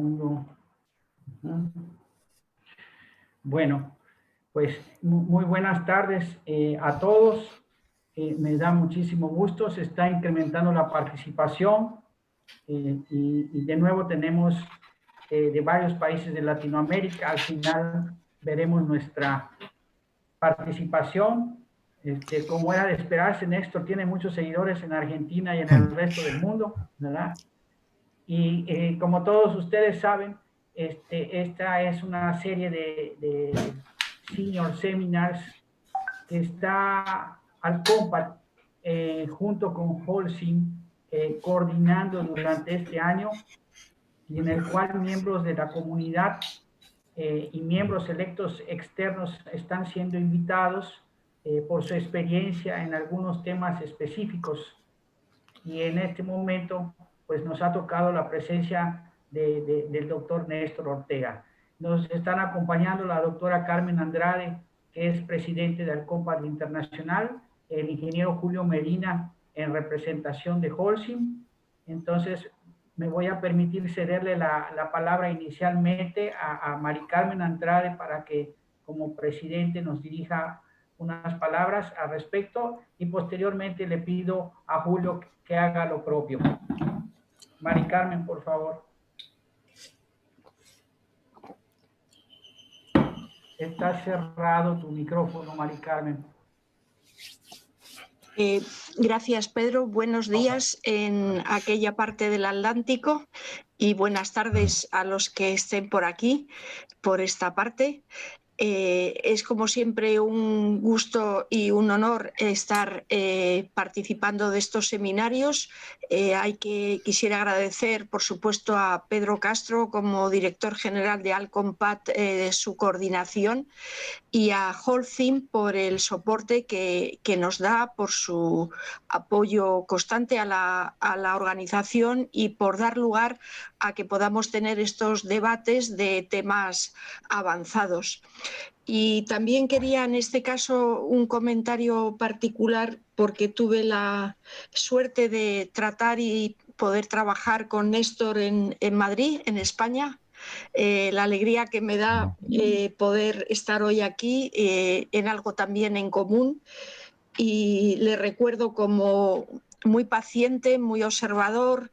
segundo. Bueno, pues muy buenas tardes a todos. Me da muchísimo gusto, se está incrementando la participación y de nuevo tenemos de varios países de Latinoamérica. Al final veremos nuestra participación. Como era de esperarse, Néstor tiene muchos seguidores en Argentina y en el resto del mundo, ¿verdad? Y como todos ustedes saben, esta es una serie de senior seminars que está Alcompat junto con Holcim coordinando durante este año, y en el cual miembros de la comunidad y miembros electos externos están siendo invitados por su experiencia en algunos temas específicos. Y en este momento, pues nos ha tocado la presencia del doctor Néstor Ortega. Nos están acompañando la doctora Carmen Andrade, que es presidente del Alcompat Internacional, el ingeniero Julio Medina, en representación de Holcim. Entonces, me voy a permitir cederle la palabra inicialmente a Mari Carmen Andrade para que, como presidente, nos dirija unas palabras al respecto, y posteriormente le pido a Julio que haga lo propio. Mari Carmen, por favor. Está cerrado tu micrófono, Mari Carmen. Gracias, Pedro. Buenos días en aquella parte del Atlántico y buenas tardes a los que estén por aquí, por esta parte. Es como siempre un gusto y un honor estar participando de estos seminarios. Quisiera agradecer, por supuesto, a Pedro Castro como director general de Alcompat su coordinación, y a Holcim por el soporte que nos da, por su apoyo constante a la organización y por dar lugar a que podamos tener estos debates de temas avanzados. Y también quería, en este caso, un comentario particular, porque tuve la suerte de tratar y poder trabajar con Néstor en Madrid, en España. La alegría que me da poder estar hoy aquí en algo también en común, y le recuerdo como muy paciente, muy observador,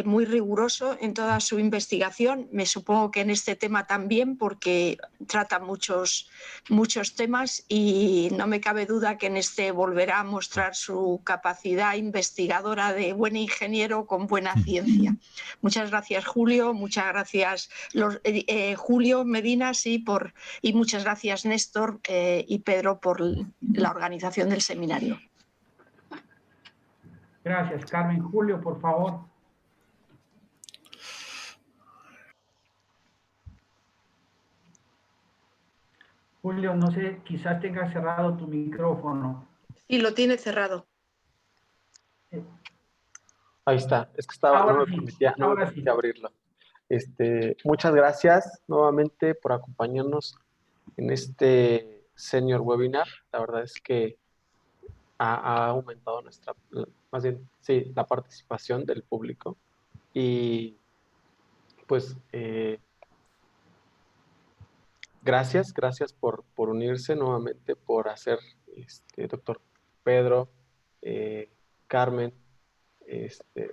muy riguroso en toda su investigación. Me supongo que en este tema también, porque trata muchos temas, y no me cabe duda que en este volverá a mostrar su capacidad investigadora de buen ingeniero con buena ciencia. Muchas gracias, Julio. Muchas gracias, Julio Medina, sí, y muchas gracias, Néstor y Pedro, por la organización del seminario. Gracias, Carmen. Julio, por favor. Julio, no sé, quizás tengas cerrado tu micrófono. Sí, lo tiene cerrado. Ahí está, es que estaba, no me permitía abrirlo. Muchas gracias nuevamente por acompañarnos en este senior webinar. La verdad es que ha aumentado la participación del público, y pues gracias por unirse nuevamente, por hacer, doctor Pedro, Carmen,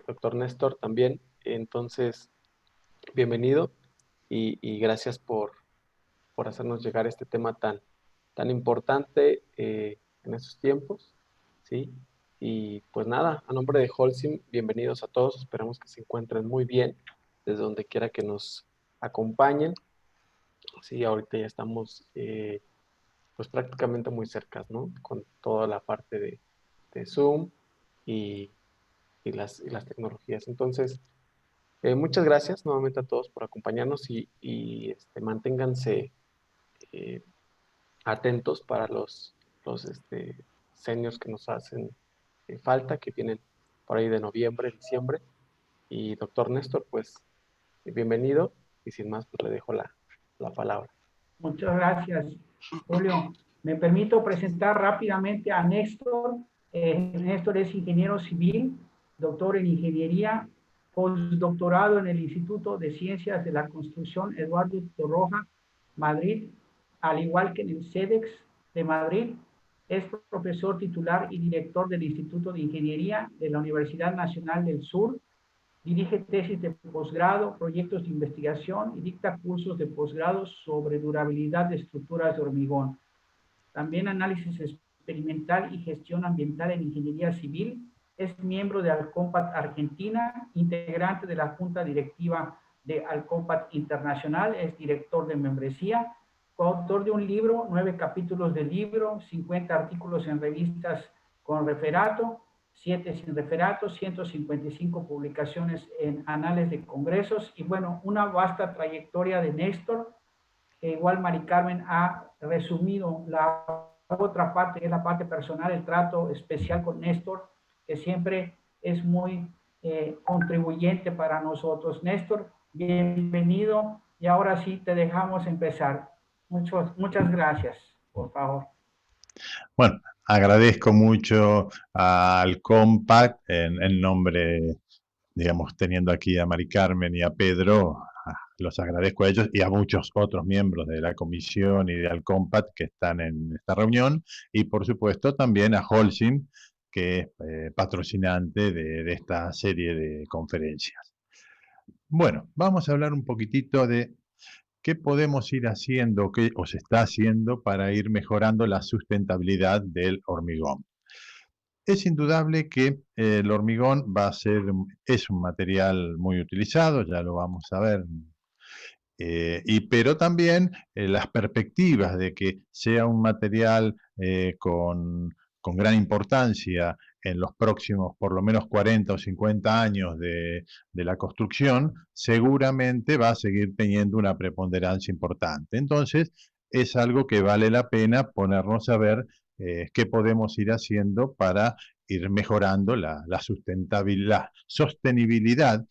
doctor Néstor también. Entonces, bienvenido y gracias por hacernos llegar este tema tan importante en estos tiempos, ¿sí? Y pues nada, a nombre de Holcim, bienvenidos a todos. Esperamos que se encuentren muy bien desde donde quiera que nos acompañen. Sí, ahorita ya estamos pues prácticamente muy cerca, ¿no? Con toda la parte de Zoom y las tecnologías. Entonces, muchas gracias nuevamente a todos por acompañarnos, y manténganse atentos para los seniors que nos hacen falta, que vienen por ahí de noviembre, diciembre. Y doctor Néstor, pues bienvenido, y sin más, pues le dejo la palabra. Muchas gracias, Julio. Me permito presentar rápidamente a Néstor. Néstor es ingeniero civil, doctor en ingeniería postdoctorado en el Instituto de Ciencias de la Construcción Eduardo Torroja, Madrid, al igual que en el CEDEX de Madrid. Es profesor titular y director del Instituto de Ingeniería de la Universidad Nacional del Sur. Dirige tesis de posgrado, proyectos de investigación y dicta cursos de posgrado sobre durabilidad de estructuras de hormigón. También análisis experimental y gestión ambiental en ingeniería civil. Es miembro de Alcompat Argentina, integrante de la Junta Directiva de Alcompat Internacional, es director de membresía, coautor de un libro, 9 capítulos del libro, 50 artículos en revistas con referato, 7 sin referato, 155 publicaciones en anales de congresos y bueno, una vasta trayectoria de Néstor, que igual Mari Carmen ha resumido la otra parte, que es la parte personal, el trato especial con Néstor, que siempre es muy contribuyente para nosotros. Néstor, bienvenido y ahora sí te dejamos empezar. Muchas gracias, por favor. Bueno, agradezco mucho al Compact en nombre, digamos, teniendo aquí a Mari Carmen y a Pedro, los agradezco a ellos y a muchos otros miembros de la comisión y del Compact que están en esta reunión, y por supuesto también a Holcim, que es patrocinante de esta serie de conferencias. Bueno, vamos a hablar un poquitito de qué podemos ir haciendo, qué se está haciendo para ir mejorando la sustentabilidad del hormigón. Es indudable que el hormigón es un material muy utilizado, ya lo vamos a ver, pero también las perspectivas de que sea un material con gran importancia en los próximos por lo menos 40 o 50 años de la construcción, seguramente va a seguir teniendo una preponderancia importante. Entonces, es algo que vale la pena ponernos a ver qué podemos ir haciendo para ir mejorando la sostenibilidad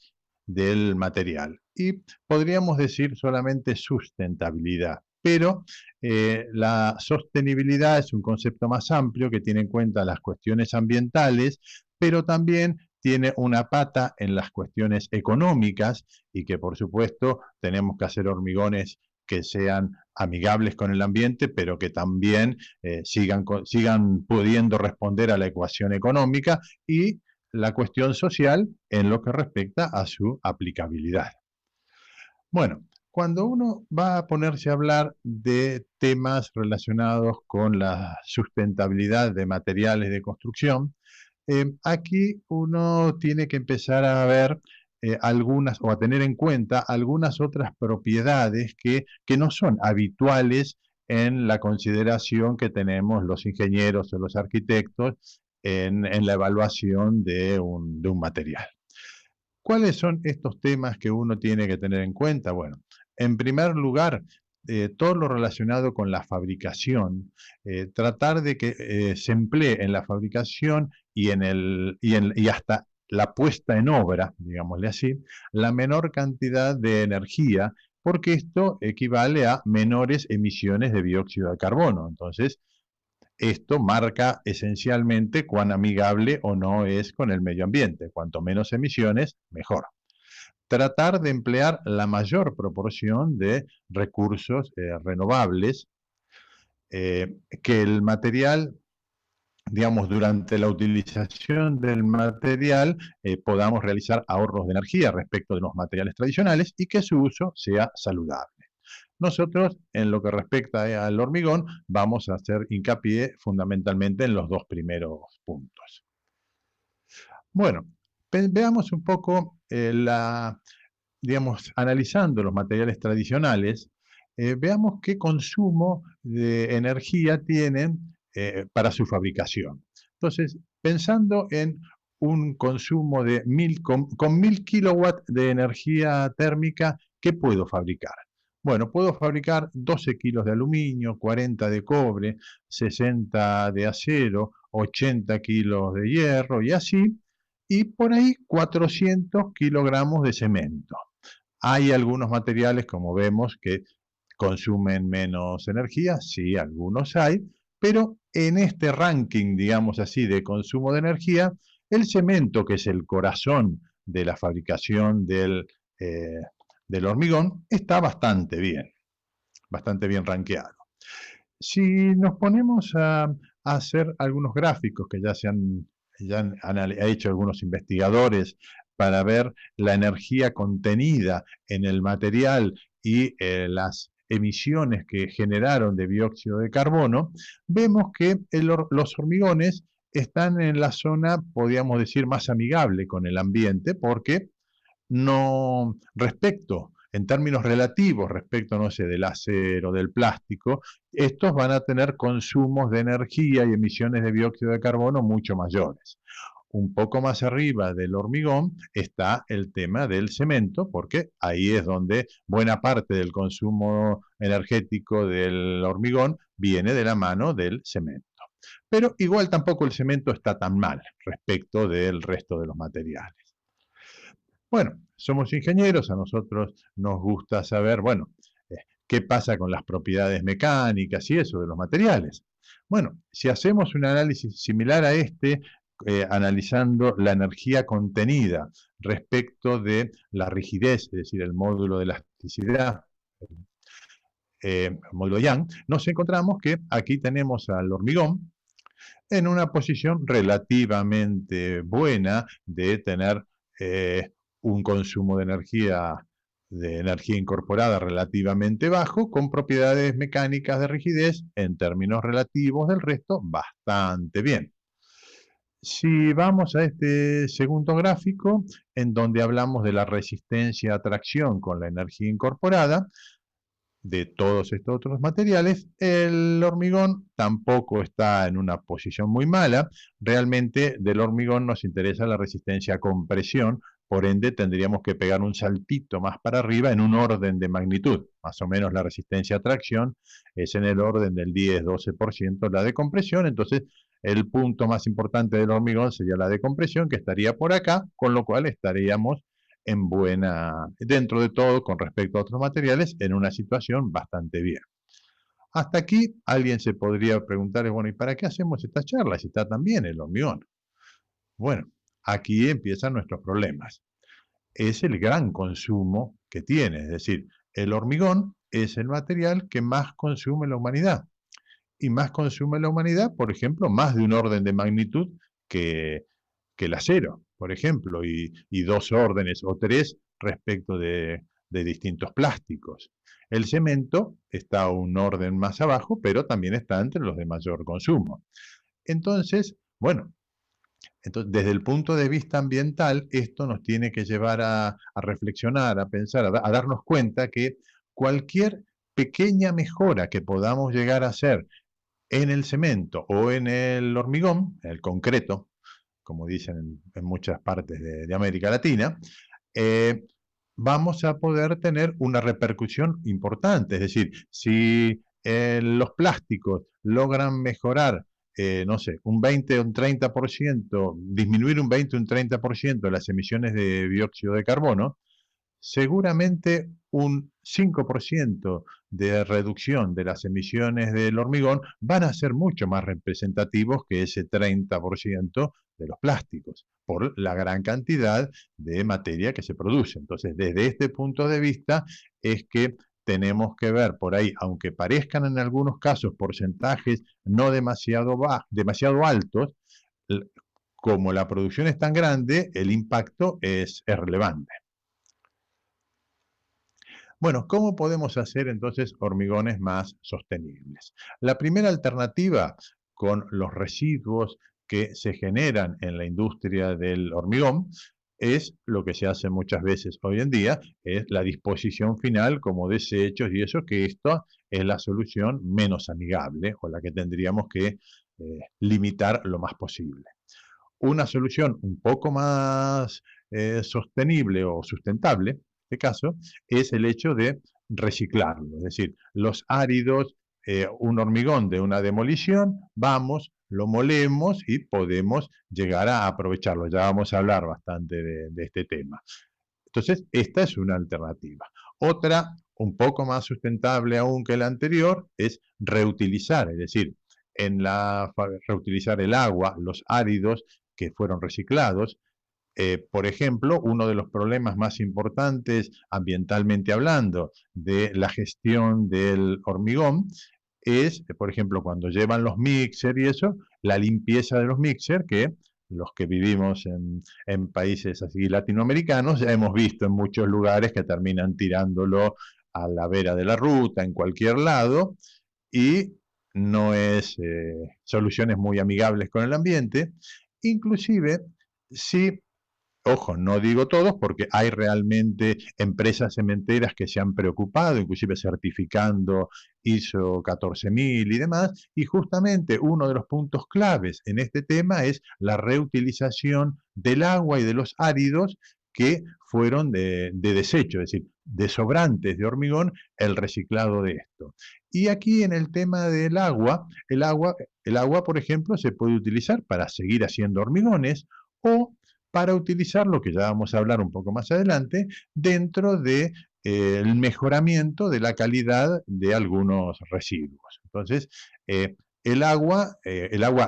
del material. Y podríamos decir solamente sustentabilidad, pero la sostenibilidad es un concepto más amplio que tiene en cuenta las cuestiones ambientales, pero también tiene una pata en las cuestiones económicas y que por supuesto tenemos que hacer hormigones que sean amigables con el ambiente, pero que también sigan pudiendo responder a la ecuación económica y la cuestión social en lo que respecta a su aplicabilidad. Bueno, cuando uno va a ponerse a hablar de temas relacionados con la sustentabilidad de materiales de construcción, aquí uno tiene que empezar a ver algunas, o a tener en cuenta algunas otras propiedades que no son habituales en la consideración que tenemos los ingenieros o los arquitectos en la evaluación de un material. ¿Cuáles son estos temas que uno tiene que tener en cuenta? Bueno, en primer lugar, todo lo relacionado con la fabricación, tratar de que se emplee en la fabricación y hasta la puesta en obra, digámosle así, la menor cantidad de energía, porque esto equivale a menores emisiones de dióxido de carbono. Entonces, esto marca esencialmente cuán amigable o no es con el medio ambiente. Cuanto menos emisiones, mejor. Tratar de emplear la mayor proporción de recursos renovables, que el material, digamos, durante la utilización del material podamos realizar ahorros de energía respecto de los materiales tradicionales y que su uso sea saludable. Nosotros, en lo que respecta al hormigón, vamos a hacer hincapié fundamentalmente en los dos primeros puntos. Bueno, veamos un poco digamos, analizando los materiales tradicionales, veamos qué consumo de energía tienen para su fabricación. Entonces, pensando en un consumo de con 1000 kilowatts de energía térmica, ¿qué puedo fabricar? Bueno, puedo fabricar 12 kilos de aluminio, 40 de cobre, 60 de acero, 80 kilos de hierro y así, y por ahí 400 kilogramos de cemento. Hay algunos materiales, como vemos, que consumen menos energía, sí, algunos hay, pero en este ranking, digamos así, de consumo de energía, el cemento, que es el corazón de la fabricación del hormigón está bastante bien rankeado. Si nos ponemos a hacer algunos gráficos que ya han hecho algunos investigadores para ver la energía contenida en el material y las emisiones que generaron de dióxido de carbono, vemos que los hormigones están en la zona, podríamos decir, más amigable con el ambiente, porque no en términos relativos, respecto, no sé, del acero, del plástico, estos van a tener consumos de energía y emisiones de dióxido de carbono mucho mayores. Un poco más arriba del hormigón está el tema del cemento, porque ahí es donde buena parte del consumo energético del hormigón viene de la mano del cemento. Pero igual tampoco el cemento está tan mal respecto del resto de los materiales. Bueno, somos ingenieros, a nosotros nos gusta saber, bueno, qué pasa con las propiedades mecánicas y eso de los materiales. Bueno, si hacemos un análisis similar a este, analizando la energía contenida respecto de la rigidez, es decir, el módulo de elasticidad, módulo Young, nos encontramos que aquí tenemos al hormigón en una posición relativamente buena de tener un consumo de energía incorporada relativamente bajo, con propiedades mecánicas de rigidez en términos relativos del resto bastante bien. Si vamos a este segundo gráfico, en donde hablamos de la resistencia a tracción con la energía incorporada, de todos estos otros materiales, el hormigón tampoco está en una posición muy mala. Realmente del hormigón nos interesa la resistencia a compresión, por ende tendríamos que pegar un saltito más para arriba en un orden de magnitud. Más o menos la resistencia a tracción es en el orden del 10-12% la de compresión, entonces el punto más importante del hormigón sería la de compresión, que estaría por acá, con lo cual estaríamos dentro de todo, con respecto a otros materiales, en una situación bastante bien. Hasta aquí alguien se podría preguntar, bueno, ¿y para qué hacemos esta charla si está tan bien el hormigón? Bueno, aquí empiezan nuestros problemas. Es el gran consumo que tiene, es decir, el hormigón es el material que más consume la humanidad. Y más consume la humanidad, por ejemplo, más de un orden de magnitud que el acero, por ejemplo, y 2 órdenes o 3 respecto de distintos plásticos. El cemento está a un orden más abajo, pero también está entre los de mayor consumo. Entonces, bueno, desde el punto de vista ambiental, esto nos tiene que llevar a reflexionar, a pensar, a darnos cuenta que cualquier pequeña mejora que podamos llegar a hacer en el cemento o en el hormigón, el concreto, como dicen en muchas partes de América Latina, vamos a poder tener una repercusión importante. Es decir, si los plásticos logran mejorar, no sé, un 20 o un 30%, disminuir un 20 o un 30% las emisiones de dióxido de carbono, seguramente un 5% de reducción de las emisiones del hormigón van a ser mucho más representativos que ese 30% de los plásticos, por la gran cantidad de materia que se produce. Entonces, desde este punto de vista es que tenemos que ver por ahí, aunque parezcan en algunos casos porcentajes no demasiado altos, como la producción es tan grande, el impacto es relevante. Bueno, ¿cómo podemos hacer entonces hormigones más sostenibles? La primera alternativa con los residuos que se generan en la industria del hormigón es lo que se hace muchas veces hoy en día, es la disposición final como desechos y eso, que esto es la solución menos amigable o la que tendríamos que limitar lo más posible. Una solución un poco más sostenible o sustentable, en este caso, es el hecho de reciclarlo. Es decir, los áridos, un hormigón de una demolición, vamos, lo molemos y podemos llegar a aprovecharlo. Ya vamos a hablar bastante de este tema. Entonces, esta es una alternativa. Otra, un poco más sustentable aún que la anterior, es reutilizar, es decir, reutilizar el agua, los áridos que fueron reciclados, Por ejemplo, uno de los problemas más importantes ambientalmente hablando de la gestión del hormigón es, por ejemplo, cuando llevan los mixer y eso, la limpieza de los mixer, que los que vivimos en países así latinoamericanos ya hemos visto en muchos lugares que terminan tirándolo a la vera de la ruta, en cualquier lado, y no es soluciones muy amigables con el ambiente. Inclusive, si ojo, no digo todos porque hay realmente empresas cementeras que se han preocupado, inclusive certificando ISO 14000 y demás, y justamente uno de los puntos claves en este tema es la reutilización del agua y de los áridos que fueron de desecho, es decir, de sobrantes de hormigón, el reciclado de esto. Y aquí en el tema del agua, el agua, por ejemplo, se puede utilizar para seguir haciendo hormigones o para utilizar lo que ya vamos a hablar un poco más adelante, dentro de, el mejoramiento de la calidad de algunos residuos. Entonces, el agua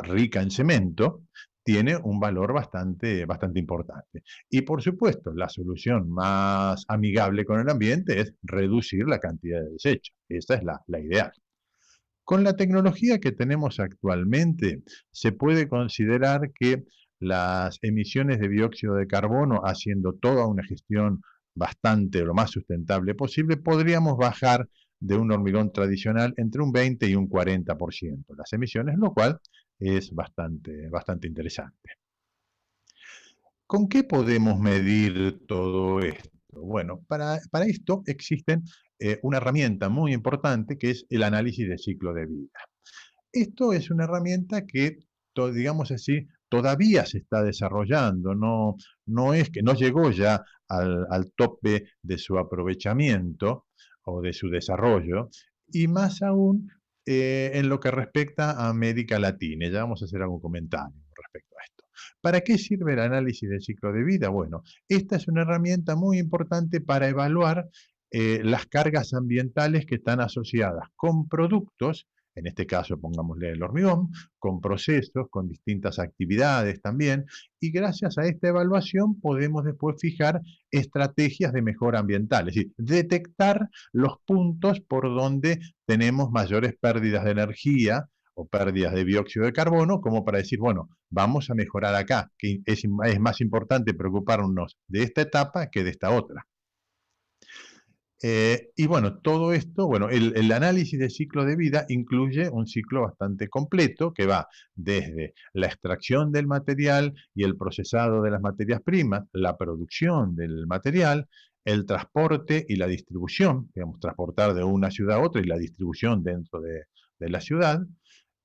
rica en cemento tiene un valor bastante importante. Y por supuesto, la solución más amigable con el ambiente es reducir la cantidad de desechos. Esa es la ideal. Con la tecnología que tenemos actualmente, se puede considerar que las emisiones de dióxido de carbono, haciendo toda una gestión bastante lo más sustentable posible, podríamos bajar de un hormigón tradicional entre un 20 y un 40% las emisiones, lo cual es bastante interesante. ¿Con qué podemos medir todo esto? Bueno, para esto existen una herramienta muy importante que es el análisis de ciclo de vida. Esto es una herramienta que, digamos así, todavía se está desarrollando, no es que no llegó ya al tope de su aprovechamiento o de su desarrollo, y más aún en lo que respecta a América Latina. Ya vamos a hacer algún comentario respecto a esto. ¿Para qué sirve el análisis del ciclo de vida? Bueno, esta es una herramienta muy importante para evaluar las cargas ambientales que están asociadas con productos, en este caso pongámosle el hormigón, con procesos, con distintas actividades también, y gracias a esta evaluación podemos después fijar estrategias de mejora ambiental, es decir, detectar los puntos por donde tenemos mayores pérdidas de energía o pérdidas de dióxido de carbono, como para decir, bueno, vamos a mejorar acá, que es más importante preocuparnos de esta etapa que de esta otra. Y bueno, todo esto, bueno, el análisis de ciclo de vida incluye un ciclo bastante completo que va desde la extracción del material y el procesado de las materias primas, la producción del material, el transporte y la distribución, digamos, transportar de una ciudad a otra y la distribución dentro de la ciudad,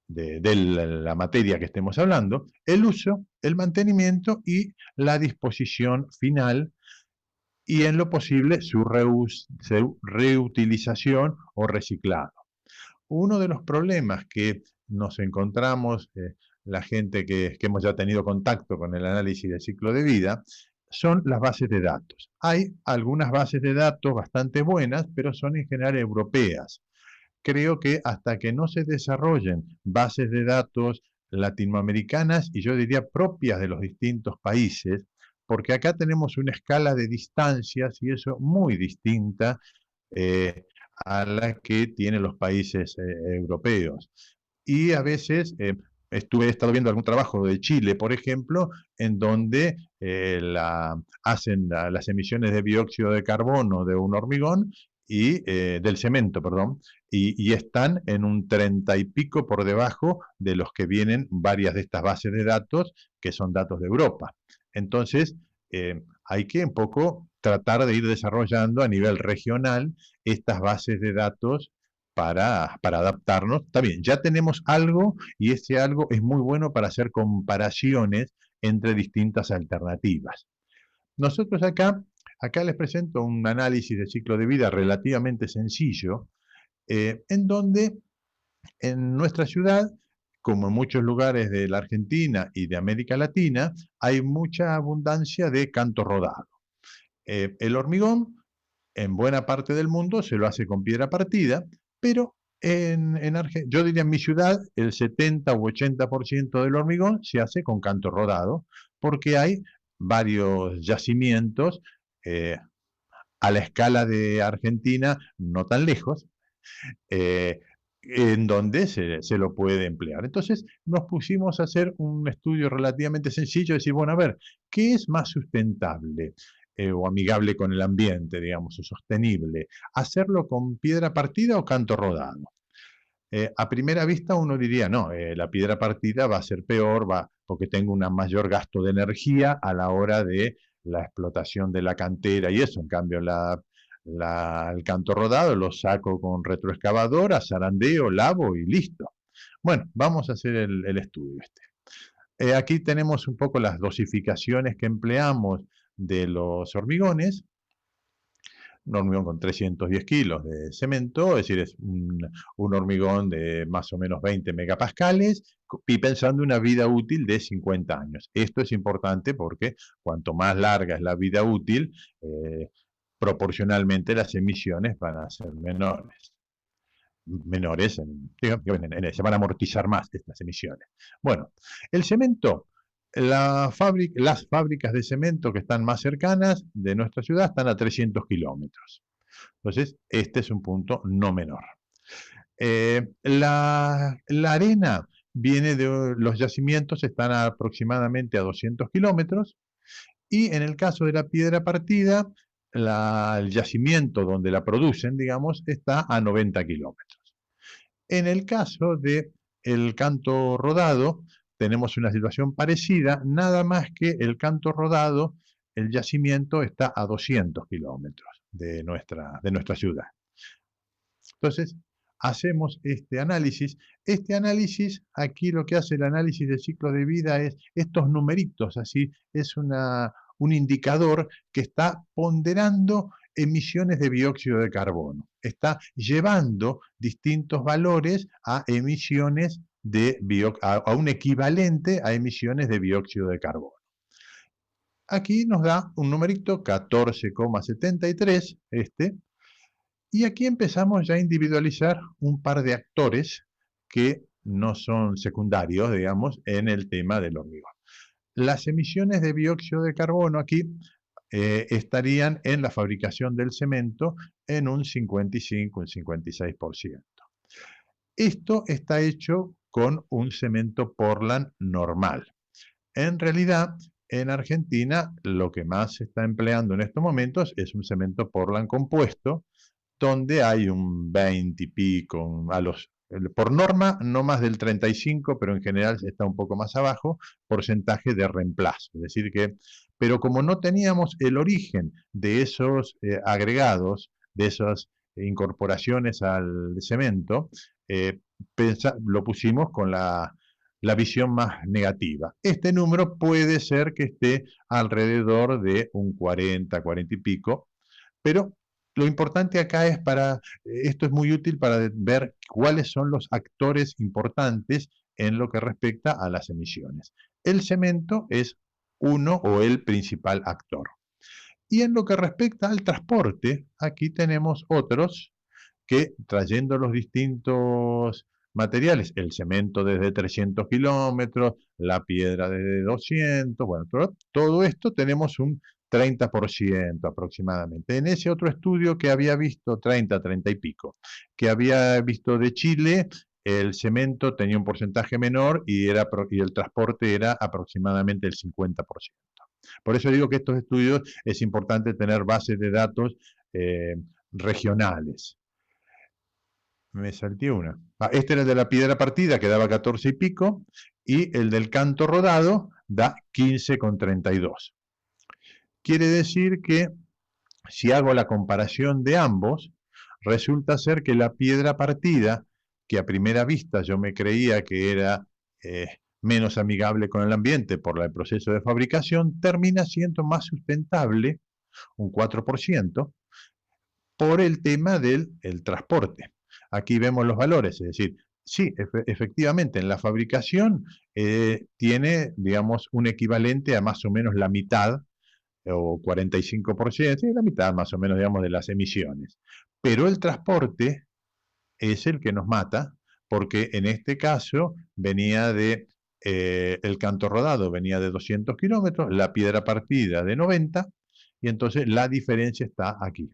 de la materia que estemos hablando, el uso, el mantenimiento y la disposición final y en lo posible su reutilización o reciclado. Uno de los problemas que nos encontramos, la gente que hemos ya tenido contacto con el análisis del ciclo de vida, son las bases de datos. Hay algunas bases de datos bastante buenas, pero son en general europeas. Creo que hasta que no se desarrollen bases de datos latinoamericanas y yo diría propias de los distintos países, porque acá tenemos una escala de distancias y eso muy distinta a la que tienen los países europeos. Y a veces he estado viendo algún trabajo de Chile, por ejemplo, en donde hacen las emisiones de dióxido de carbono de un hormigón y del cemento, perdón, y están en un 30 y pico por debajo de los que vienen varias de estas bases de datos, que son datos de Europa. Entonces, hay que un poco tratar de ir desarrollando a nivel regional estas bases de datos para adaptarnos. Está bien, ya tenemos algo y ese algo es muy bueno para hacer comparaciones entre distintas alternativas. Nosotros acá les presento un análisis de ciclo de vida relativamente sencillo, en donde en nuestra ciudad, como en muchos lugares de la Argentina y de América Latina, hay mucha abundancia de canto rodado. El hormigón, en buena parte del mundo, se lo hace con piedra partida, pero yo diría en mi ciudad, el 70 u 80% del hormigón se hace con canto rodado, porque hay varios yacimientos a la escala de Argentina, no tan lejos, en donde se lo puede emplear. Entonces nos pusimos a hacer un estudio relativamente sencillo, decir, bueno, a ver, ¿qué es más sustentable o amigable con el ambiente, digamos, o sostenible? ¿Hacerlo con piedra partida o canto rodado? A primera vista uno diría, no, la piedra partida va a ser peor, porque tengo un mayor gasto de energía a la hora de la explotación de la cantera y eso. En cambio, el canto rodado lo saco con retroexcavadora, zarandeo, lavo y listo. Bueno, vamos a hacer el estudio este. Aquí tenemos un poco las dosificaciones que empleamos de los hormigones. Un hormigón con 310 kilos de cemento, es decir, es un hormigón de más o menos 20 megapascales, y pensando una vida útil de 50 años. Esto es importante porque cuanto más larga es la vida útil, proporcionalmente las emisiones van a ser menores. Se van a amortizar más estas emisiones. Bueno, el cemento, las fábricas de cemento que están más cercanas de nuestra ciudad están a 300 kilómetros. Entonces, este es un punto no menor. La arena viene de los yacimientos, están aproximadamente a 200 kilómetros, y en el caso de la piedra partida, el yacimiento donde la producen, digamos, está a 90 kilómetros. En el caso del canto rodado, tenemos una situación parecida, nada más que el canto rodado, el yacimiento está a 200 kilómetros de nuestra ciudad. Entonces, hacemos este análisis. Este análisis, aquí lo que hace el análisis de ciclo de vida es estos numeritos, así, es un indicador que está ponderando emisiones de dióxido de carbono. Está llevando distintos valores a emisiones a un equivalente a emisiones de dióxido de carbono. Aquí nos da un numerito 14,73, y aquí empezamos ya a individualizar un par de actores que no son secundarios, digamos, en el tema del hormigón. Las emisiones de dióxido de carbono aquí estarían en la fabricación del cemento en un 55, un 56%. Esto está hecho con un cemento Portland normal. En realidad, en Argentina, lo que más se está empleando en estos momentos es un cemento Portland compuesto, donde hay un 20 y pico, por norma no más del 35, pero en general está un poco más abajo, porcentaje de reemplazo. Es decir pero como no teníamos el origen de esos agregados, de esas incorporaciones al cemento, lo pusimos con la visión más negativa. Este número puede ser que esté alrededor de un 40, 40 y pico, pero lo importante acá esto es muy útil para ver cuáles son los actores importantes en lo que respecta a las emisiones. El cemento es uno o el principal actor. Y en lo que respecta al transporte, aquí tenemos otros que, trayendo los distintos materiales, el cemento desde 300 kilómetros, la piedra desde 200, bueno, todo esto tenemos un 30% aproximadamente. En ese otro estudio que había visto, 30 y pico, que había visto de Chile, el cemento tenía un porcentaje menor y el transporte era aproximadamente el 50%. Por eso digo que estos estudios es importante tener bases de datos regionales. Me salté una. Este era el de la piedra partida, que daba 14 y pico, y el del canto rodado da 15,32. Quiere decir que si hago la comparación de ambos, resulta ser que la piedra partida, que a primera vista yo me creía que era menos amigable con el ambiente por el proceso de fabricación, termina siendo más sustentable, un 4%, por el tema del transporte. Aquí vemos los valores, es decir, sí, efectivamente, en la fabricación tiene, digamos, un equivalente a más o menos la mitad, o 45%, sí, la mitad más o menos, digamos, de las emisiones. Pero el transporte es el que nos mata, porque en este caso venía de el canto rodado venía de 200 kilómetros, la piedra partida de 90, y entonces la diferencia está aquí.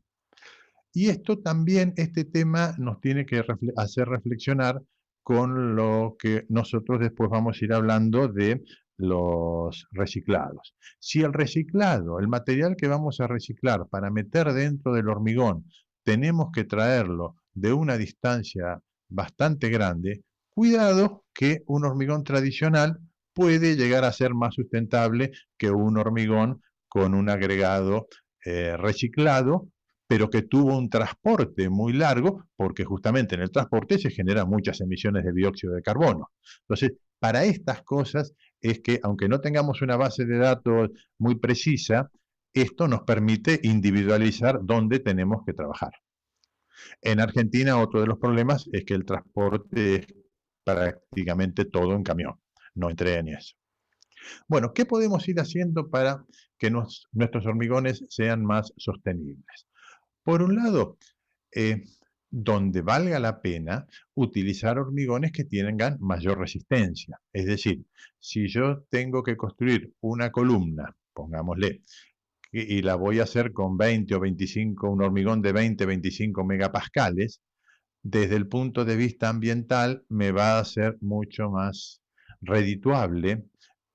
Y esto también, este tema nos tiene que hacer reflexionar con lo que nosotros después vamos a ir hablando de los reciclados. Si el reciclado, el material que vamos a reciclar para meter dentro del hormigón, tenemos que traerlo de una distancia bastante grande, cuidado que un hormigón tradicional puede llegar a ser más sustentable que un hormigón con un agregado reciclado, pero que tuvo un transporte muy largo, porque justamente en el transporte se generan muchas emisiones de dióxido de carbono. Entonces, para estas cosas es que, aunque no tengamos una base de datos muy precisa, esto nos permite individualizar dónde tenemos que trabajar. En Argentina, otro de los problemas es que el transporte es prácticamente todo en camión, no en tren y eso. Bueno, ¿qué podemos ir haciendo para que nuestros hormigones sean más sostenibles? Por un lado, donde valga la pena utilizar hormigones que tengan mayor resistencia. Es decir, si yo tengo que construir una columna, pongámosle, y la voy a hacer con 20 o 25, un hormigón de 20, 25 megapascales, desde el punto de vista ambiental me va a ser mucho más redituable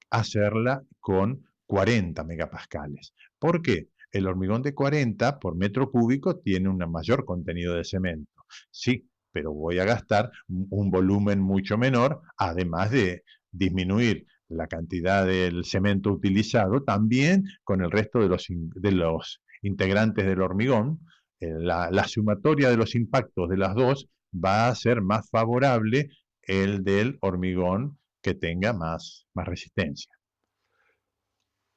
hacerla con 40 megapascales. ¿Por qué? El hormigón de 40 por metro cúbico tiene un mayor contenido de cemento. Sí, pero voy a gastar un volumen mucho menor, además de disminuir la cantidad del cemento utilizado, también con el resto de los integrantes del hormigón. La sumatoria de los impactos de las dos va a ser más favorable el del hormigón que tenga más resistencia.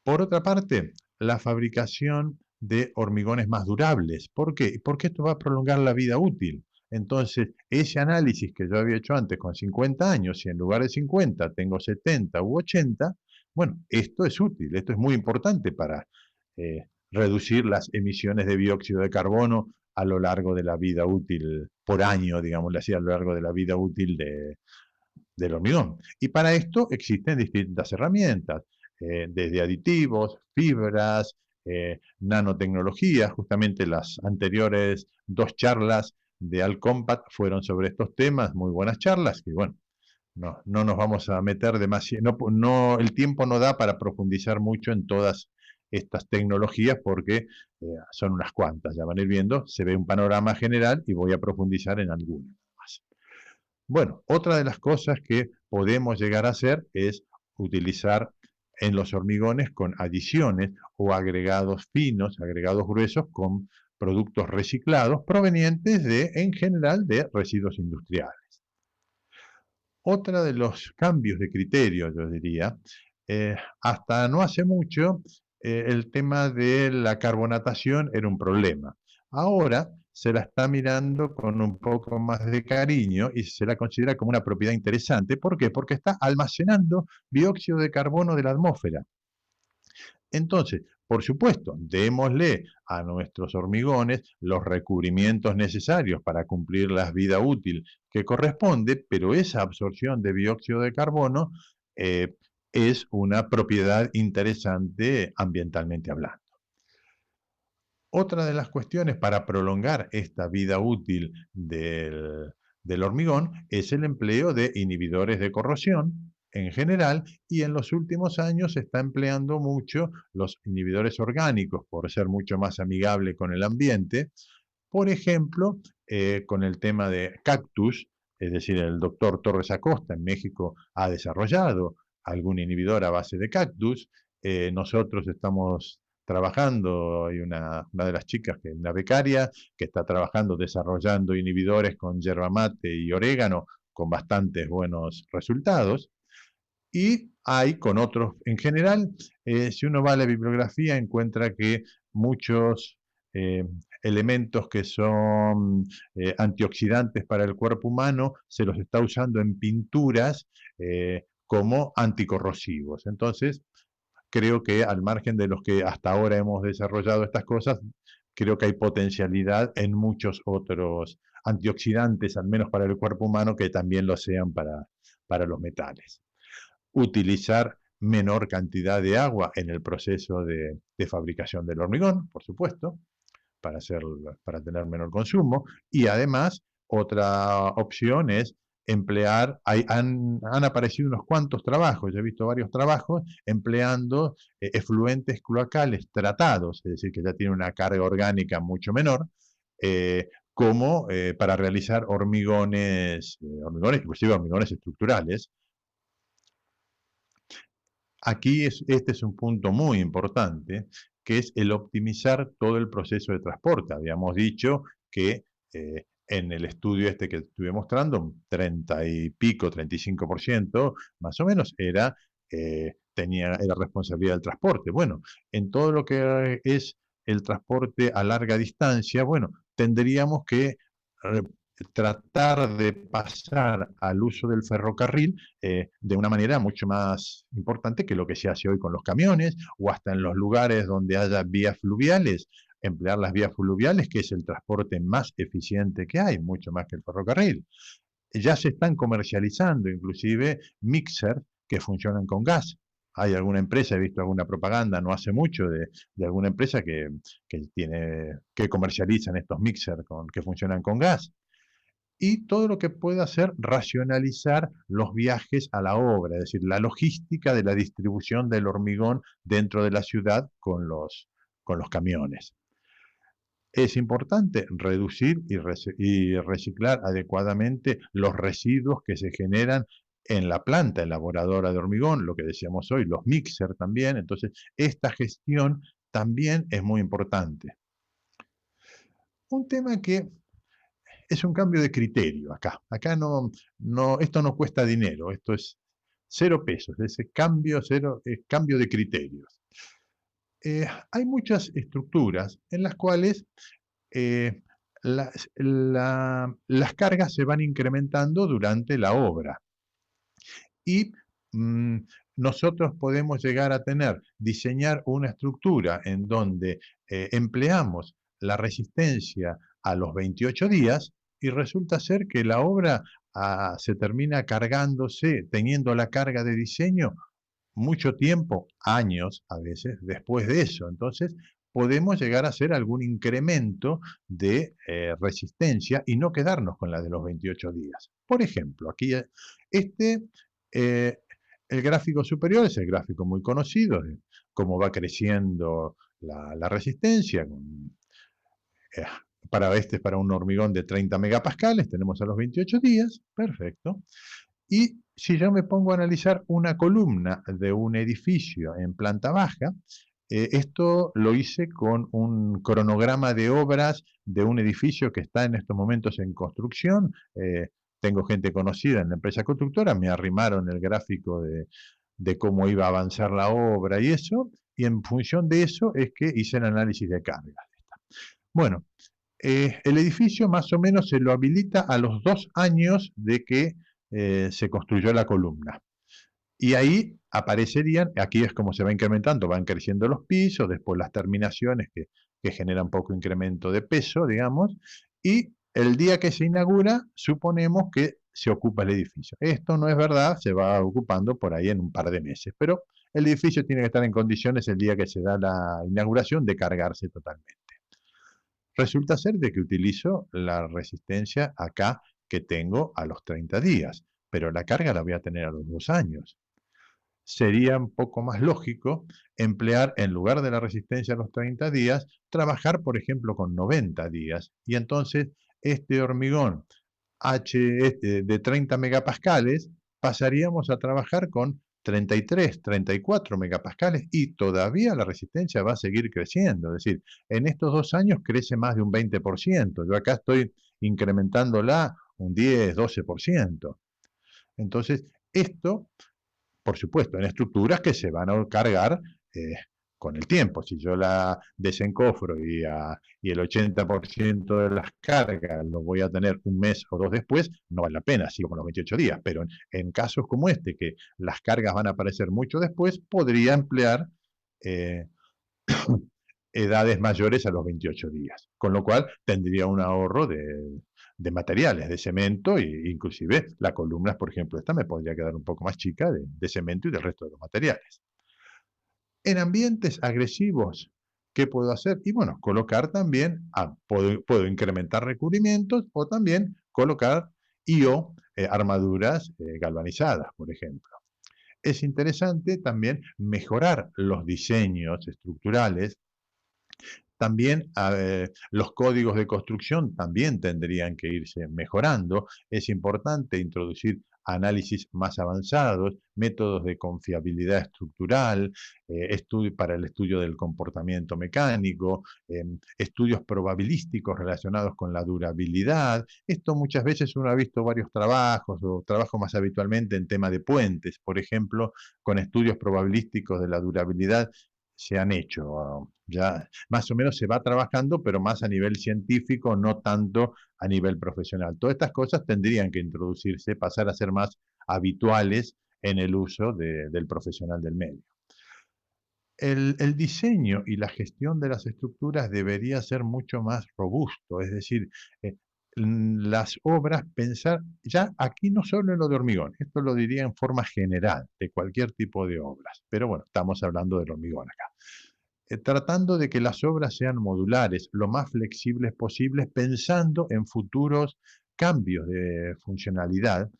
Por otra parte, la fabricación de hormigones más durables. ¿Por qué? Porque esto va a prolongar la vida útil. Entonces, ese análisis que yo había hecho antes con 50 años, si en lugar de 50 tengo 70 u 80, bueno, esto es útil, esto es muy importante para reducir las emisiones de dióxido de carbono a lo largo de la vida útil, por año, digámosle así, a lo largo de la vida útil del hormigón. Y para esto existen distintas herramientas, desde aditivos, fibras, nanotecnología. Justamente las anteriores 2 charlas de Alcompat fueron sobre estos temas, muy buenas charlas, que bueno, no nos vamos a meter demasiado, el tiempo no da para profundizar mucho en todas estas tecnologías porque son unas cuantas, ya van a ir viendo, se ve un panorama general y voy a profundizar en algunas más. Bueno, otra de las cosas que podemos llegar a hacer es utilizar en los hormigones con adiciones o agregados finos, agregados gruesos con productos reciclados provenientes en general, de residuos industriales. Otra de los cambios de criterio, yo diría, hasta no hace mucho, el tema de la carbonatación era un problema. Ahora se la está mirando con un poco más de cariño y se la considera como una propiedad interesante. ¿Por qué? Porque está almacenando dióxido de carbono de la atmósfera. Entonces, por supuesto, démosle a nuestros hormigones los recubrimientos necesarios para cumplir la vida útil que corresponde, pero esa absorción de dióxido de carbono es una propiedad interesante ambientalmente hablando. Otra de las cuestiones para prolongar esta vida útil del hormigón es el empleo de inhibidores de corrosión en general, y en los últimos años se está empleando mucho los inhibidores orgánicos por ser mucho más amigable con el ambiente. Por ejemplo, con el tema de cactus, es decir, el doctor Torres Acosta en México ha desarrollado algún inhibidor a base de cactus. Nosotros estamos trabajando, hay una de las chicas, que es una becaria, que está trabajando desarrollando inhibidores con yerba mate y orégano con bastantes buenos resultados. Y hay con otros, en general, si uno va a la bibliografía encuentra que muchos elementos que son antioxidantes para el cuerpo humano se los está usando en pinturas como anticorrosivos. Entonces, creo que al margen de los que hasta ahora hemos desarrollado estas cosas, creo que hay potencialidad en muchos otros antioxidantes, al menos para el cuerpo humano, que también lo sean para los metales. utilizar menor cantidad de agua en el proceso de fabricación del hormigón, por supuesto, para tener menor consumo. Y además, otra opción es emplear, han aparecido unos cuantos trabajos, yo he visto varios trabajos empleando efluentes cloacales tratados, es decir, que ya tienen una carga orgánica mucho menor, como para realizar hormigones, inclusive hormigones estructurales. Aquí este es un punto muy importante, que es el optimizar todo el proceso de transporte. Habíamos dicho que en el estudio este que estuve mostrando, 30 y pico, 35% más o menos era responsabilidad del transporte. Bueno, en todo lo que es el transporte a larga distancia, bueno, tendríamos que tratar de pasar al uso del ferrocarril de una manera mucho más importante que lo que se hace hoy con los camiones, o hasta en los lugares donde haya vías fluviales, emplear las vías fluviales, que es el transporte más eficiente que hay, mucho más que el ferrocarril. Ya se están comercializando inclusive mixers que funcionan con gas. Hay alguna empresa, he visto alguna propaganda no hace mucho de alguna empresa que comercializan estos mixers que funcionan con gas. Y todo lo que pueda hacer racionalizar los viajes a la obra, es decir, la logística de la distribución del hormigón dentro de la ciudad con los camiones. Es importante reducir y reciclar adecuadamente los residuos que se generan en la planta elaboradora de hormigón, lo que decíamos hoy, los mixer también. Entonces, esta gestión también es muy importante. Un tema que es un cambio de criterio acá. Acá esto no cuesta dinero, esto es 0 pesos, ese cambio, cambio de criterios. Hay muchas estructuras en las cuales las cargas se van incrementando durante la obra. Y nosotros podemos llegar a diseñar una estructura en donde empleamos la resistencia a los 28 días y resulta ser que la obra se termina cargándose, teniendo la carga de diseño mucho tiempo, años a veces, después de eso. Entonces, podemos llegar a hacer algún incremento de resistencia y no quedarnos con la de los 28 días. Por ejemplo, aquí el gráfico superior es el gráfico muy conocido, de cómo va creciendo la resistencia. Para un hormigón de 30 megapascales, tenemos a los 28 días, perfecto. Y si yo me pongo a analizar una columna de un edificio en planta baja, esto lo hice con un cronograma de obras de un edificio que está en estos momentos en construcción. Tengo gente conocida en la empresa constructora, me arrimaron el gráfico de cómo iba a avanzar la obra y eso, y en función de eso es que hice el análisis de cargas. Bueno, el edificio más o menos se lo habilita a los 2 años de que se construyó la columna. Y ahí aparecerían, aquí es como se va incrementando, van creciendo los pisos, después las terminaciones que generan poco incremento de peso, digamos, y el día que se inaugura, suponemos que se ocupa el edificio. Esto no es verdad, se va ocupando por ahí en un par de meses, pero el edificio tiene que estar en condiciones el día que se da la inauguración de cargarse totalmente. Resulta ser de que utilizo la resistencia acá que tengo a los 30 días, pero la carga la voy a tener a los 2 años. Sería un poco más lógico emplear, en lugar de la resistencia a los 30 días, trabajar, por ejemplo, con 90 días. Y entonces, este hormigón de 30 megapascales, pasaríamos a trabajar con 33, 34 megapascales y todavía la resistencia va a seguir creciendo. Es decir, en estos 2 años crece más de un 20%. Yo acá estoy incrementándola un 10, 12%. Entonces, esto, por supuesto, en estructuras que se van a cargar con el tiempo. Si yo la desencofro y el 80% de las cargas lo voy a tener un mes o 2 después, no vale la pena, sigo con los 28 días. Pero en casos como este, que las cargas van a aparecer mucho después, podría emplear edades mayores a los 28 días, con lo cual tendría un ahorro de materiales, de cemento, e inclusive las columnas, por ejemplo, esta me podría quedar un poco más chica de cemento y del resto de los materiales. En ambientes agresivos, ¿qué puedo hacer? Y bueno, colocar también, puedo incrementar recubrimientos o también colocar armaduras galvanizadas, por ejemplo. Es interesante también mejorar los diseños estructurales. También los códigos de construcción también tendrían que irse mejorando. Es importante introducir análisis más avanzados, métodos de confiabilidad estructural, para el estudio del comportamiento mecánico, estudios probabilísticos relacionados con la durabilidad. Esto muchas veces uno ha visto varios trabajos, o trabajo más habitualmente en tema de puentes, por ejemplo, con estudios probabilísticos de la durabilidad se han hecho. Ya más o menos se va trabajando, pero más a nivel científico, no tanto a nivel profesional. Todas estas cosas tendrían que introducirse, pasar a ser más habituales en el uso del profesional del medio. El diseño y la gestión de las estructuras debería ser mucho más robusto, es decir, las obras, pensar, ya aquí no solo en lo de hormigón, esto lo diría en forma general, de cualquier tipo de obras, pero bueno, estamos hablando del hormigón acá. Tratando de que las obras sean modulares, lo más flexibles posibles, pensando en futuros cambios de funcionalidad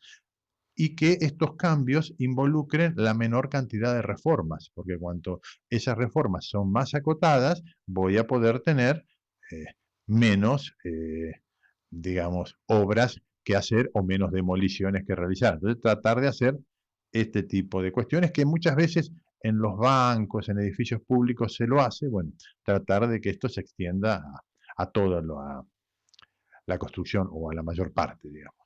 y que estos cambios involucren la menor cantidad de reformas, porque cuanto esas reformas son más acotadas, voy a poder tener menos, digamos, obras que hacer o menos demoliciones que realizar. Entonces, tratar de hacer este tipo de cuestiones que muchas veces en los bancos, en edificios públicos se lo hace, bueno, tratar de que esto se extienda a toda la construcción o a la mayor parte, digamos.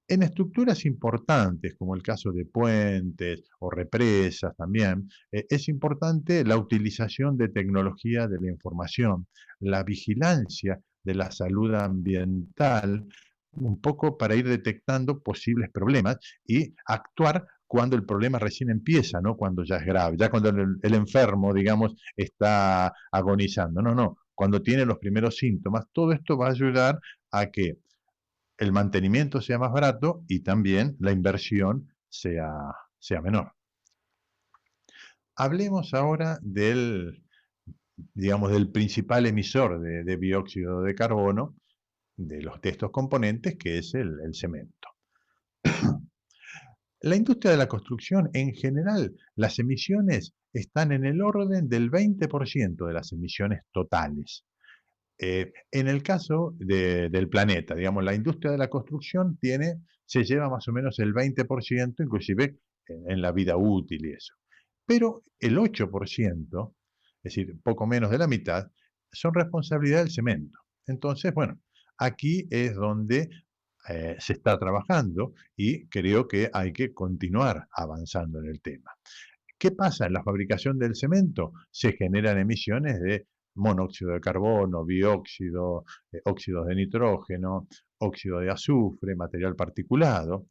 En estructuras importantes, como el caso de puentes o represas también, es importante la utilización de tecnología de la información, la vigilancia de la salud ambiental, un poco para ir detectando posibles problemas y actuar cuando el problema recién empieza, no cuando ya es grave, ya cuando el enfermo, digamos, está agonizando. No, no, cuando tiene los primeros síntomas. Todo esto va a ayudar a que el mantenimiento sea más barato y también la inversión sea menor. Hablemos ahora digamos, del principal emisor de dióxido de carbono de estos componentes, que es el cemento. La industria de la construcción, en general, las emisiones están en el orden del 20% de las emisiones totales. En el caso del planeta, digamos, la industria de la construcción se lleva más o menos el 20%, inclusive en la vida útil y eso. Pero el 8%, es decir, poco menos de la mitad, son responsabilidad del cemento. Entonces, bueno, aquí es donde se está trabajando y creo que hay que continuar avanzando en el tema. ¿Qué pasa? En la fabricación del cemento se generan emisiones de monóxido de carbono, dióxido, óxidos de nitrógeno, óxido de azufre, material particulado.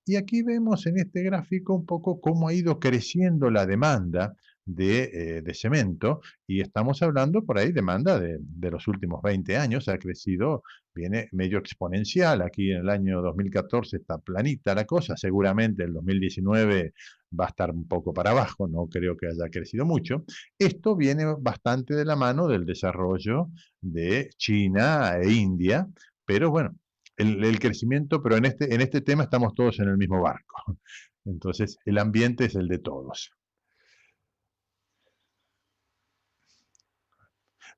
Y aquí vemos en este gráfico un poco cómo ha ido creciendo la demanda de cemento, y estamos hablando por ahí demanda de los últimos 20 años, ha crecido, viene medio exponencial. Aquí en el año 2014 está planita la cosa, seguramente el 2019 va a estar un poco para abajo, no creo que haya crecido mucho. Esto viene bastante de la mano del desarrollo de China e India, pero bueno, el crecimiento, pero en este tema estamos todos en el mismo barco. Entonces, el ambiente es el de todos.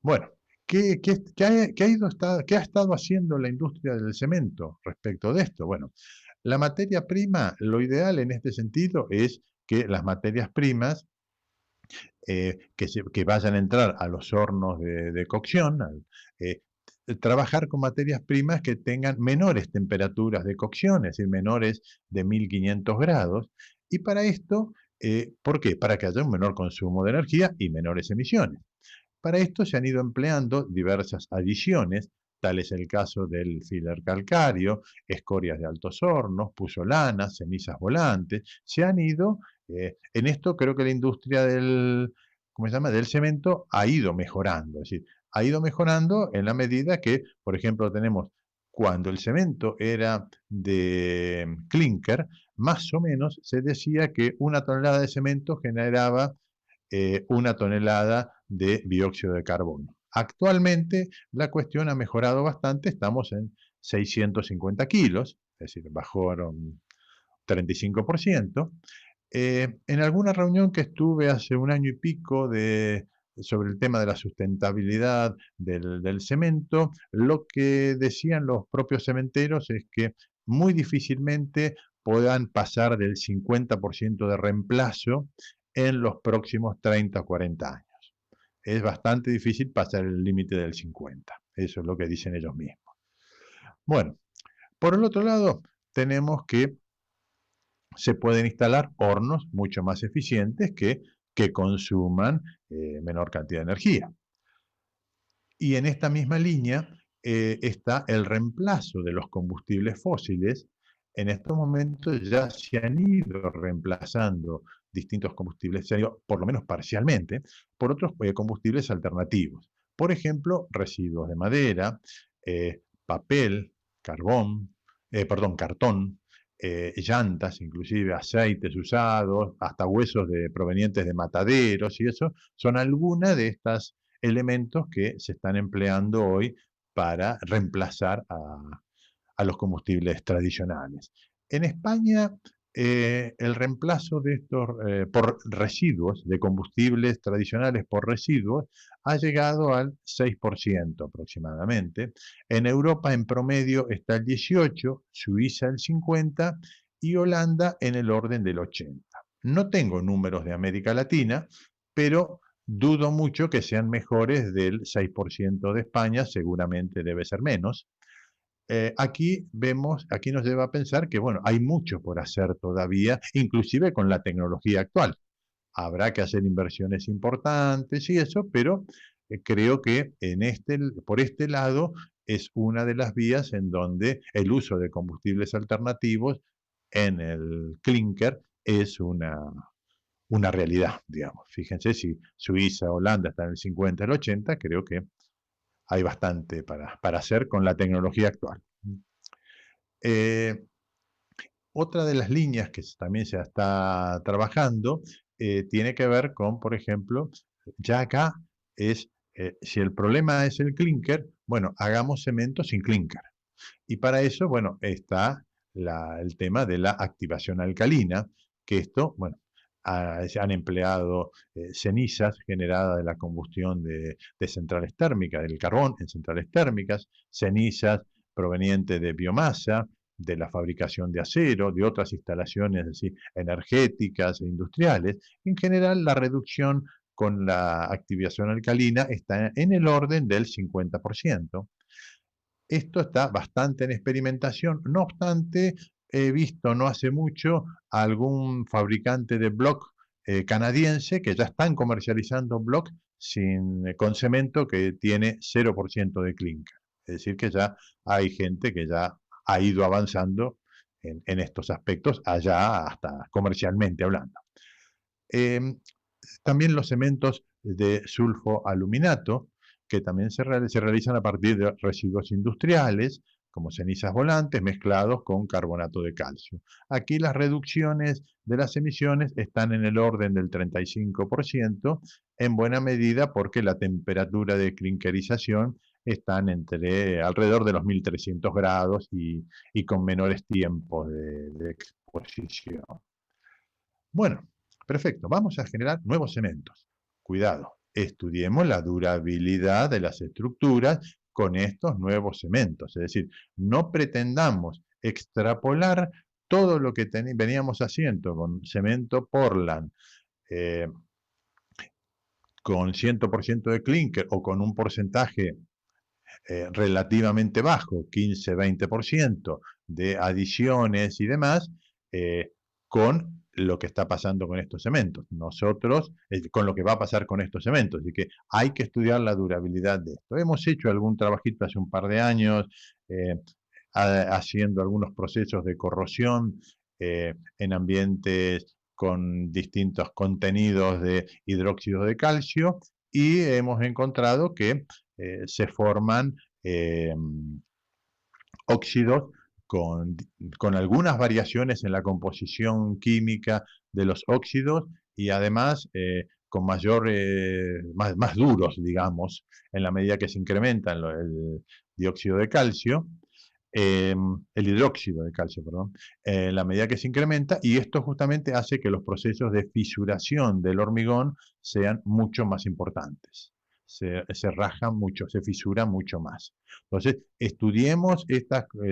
Bueno, ¿qué ha estado haciendo la industria del cemento respecto de esto? Bueno, la materia prima, lo ideal en este sentido es que las materias primas que vayan a entrar a los hornos de cocción, trabajar con materias primas que tengan menores temperaturas de cocción, es decir, menores de 1500 grados, y para esto, ¿por qué? Para que haya un menor consumo de energía y menores emisiones. Para esto se han ido empleando diversas adiciones, tal es el caso del filler calcáreo, escorias de altos hornos, puzolanas, cenizas volantes. Se han ido, en esto creo que la industria del ¿cómo se llama?, del cemento ha ido mejorando. Es decir, ha ido mejorando en la medida que, por ejemplo, tenemos cuando el cemento era de clinker, más o menos se decía que 1 tonelada de cemento generaba 1 tonelada de dióxido de carbono. Actualmente la cuestión ha mejorado bastante, estamos en 650 kilos, es decir, bajaron 35%. En alguna reunión que estuve hace un año y pico sobre el tema de la sustentabilidad del cemento, lo que decían los propios cementeros es que muy difícilmente puedan pasar del 50% de reemplazo en los próximos 30 o 40 años. Es bastante difícil pasar el límite del 50%. Eso es lo que dicen ellos mismos. Bueno, por el otro lado, tenemos que se pueden instalar hornos mucho más eficientes que consuman menor cantidad de energía. Y en esta misma línea está el reemplazo de los combustibles fósiles. En estos momentos ya se han ido reemplazando distintos combustibles, se han ido, por lo menos parcialmente, por otros combustibles alternativos. Por ejemplo, residuos de madera, papel, cartón, llantas, inclusive aceites usados, hasta huesos provenientes de mataderos, y eso son algunas de estos elementos que se están empleando hoy para reemplazar a los combustibles tradicionales. En España, el reemplazo de estos por residuos, de combustibles tradicionales por residuos, ha llegado al 6% aproximadamente. En Europa, en promedio, está el 18%, Suiza el 50% y Holanda en el orden del 80%. No tengo números de América Latina, pero dudo mucho que sean mejores del 6% de España, seguramente debe ser menos. Aquí nos lleva a pensar que, bueno, hay mucho por hacer todavía, inclusive con la tecnología actual. Habrá que hacer inversiones importantes y eso, pero creo que por este lado es una de las vías en donde el uso de combustibles alternativos en el clinker es una realidad, digamos. Fíjense, si Suiza, Holanda están en el 50, el 80, creo que hay bastante para hacer con la tecnología actual. Otra de las líneas que también se está trabajando tiene que ver con, por ejemplo, ya acá si el problema es el clinker, bueno, hagamos cemento sin clinker. Y para eso, bueno, está el tema de la activación alcalina, que esto, bueno, se han empleado cenizas generadas de la combustión de centrales térmicas, del carbón en centrales térmicas, cenizas provenientes de biomasa, de la fabricación de acero, de otras instalaciones así, energéticas e industriales. En general, la reducción con la activación alcalina está en el orden del 50%. Esto está bastante en experimentación, no obstante, he visto no hace mucho a algún fabricante de bloc canadiense que ya están comercializando bloc con cemento que tiene 0% de clinker. Es decir, que ya hay gente que ya ha ido avanzando en estos aspectos, allá hasta comercialmente hablando. También los cementos de sulfoaluminato, que también se realizan a partir de residuos industriales, como cenizas volantes mezclados con carbonato de calcio. Aquí las reducciones de las emisiones están en el orden del 35%, en buena medida porque la temperatura de clinkerización están alrededor de los 1300 grados y con menores tiempos de exposición. Bueno, perfecto, vamos a generar nuevos cementos. Cuidado, estudiemos la durabilidad de las estructuras con estos nuevos cementos. Es decir, no pretendamos extrapolar todo lo que veníamos haciendo con cemento Portland, con 100% de clinker o con un porcentaje relativamente bajo, 15-20% de adiciones y demás, con lo que está pasando con estos cementos. Con lo que va a pasar con estos cementos. Así que hay que estudiar la durabilidad de esto. Hemos hecho algún trabajito hace un par de años, haciendo algunos procesos de corrosión en ambientes con distintos contenidos de hidróxido de calcio y hemos encontrado que se forman óxidos con algunas variaciones en la composición química de los óxidos y además con más duros, digamos, en la medida que se incrementa el dióxido de calcio, el hidróxido de calcio, perdón, en la medida que se incrementa, y esto justamente hace que los procesos de fisuración del hormigón sean mucho más importantes. Se rajan mucho, se fisuran mucho más. Entonces, estudiemos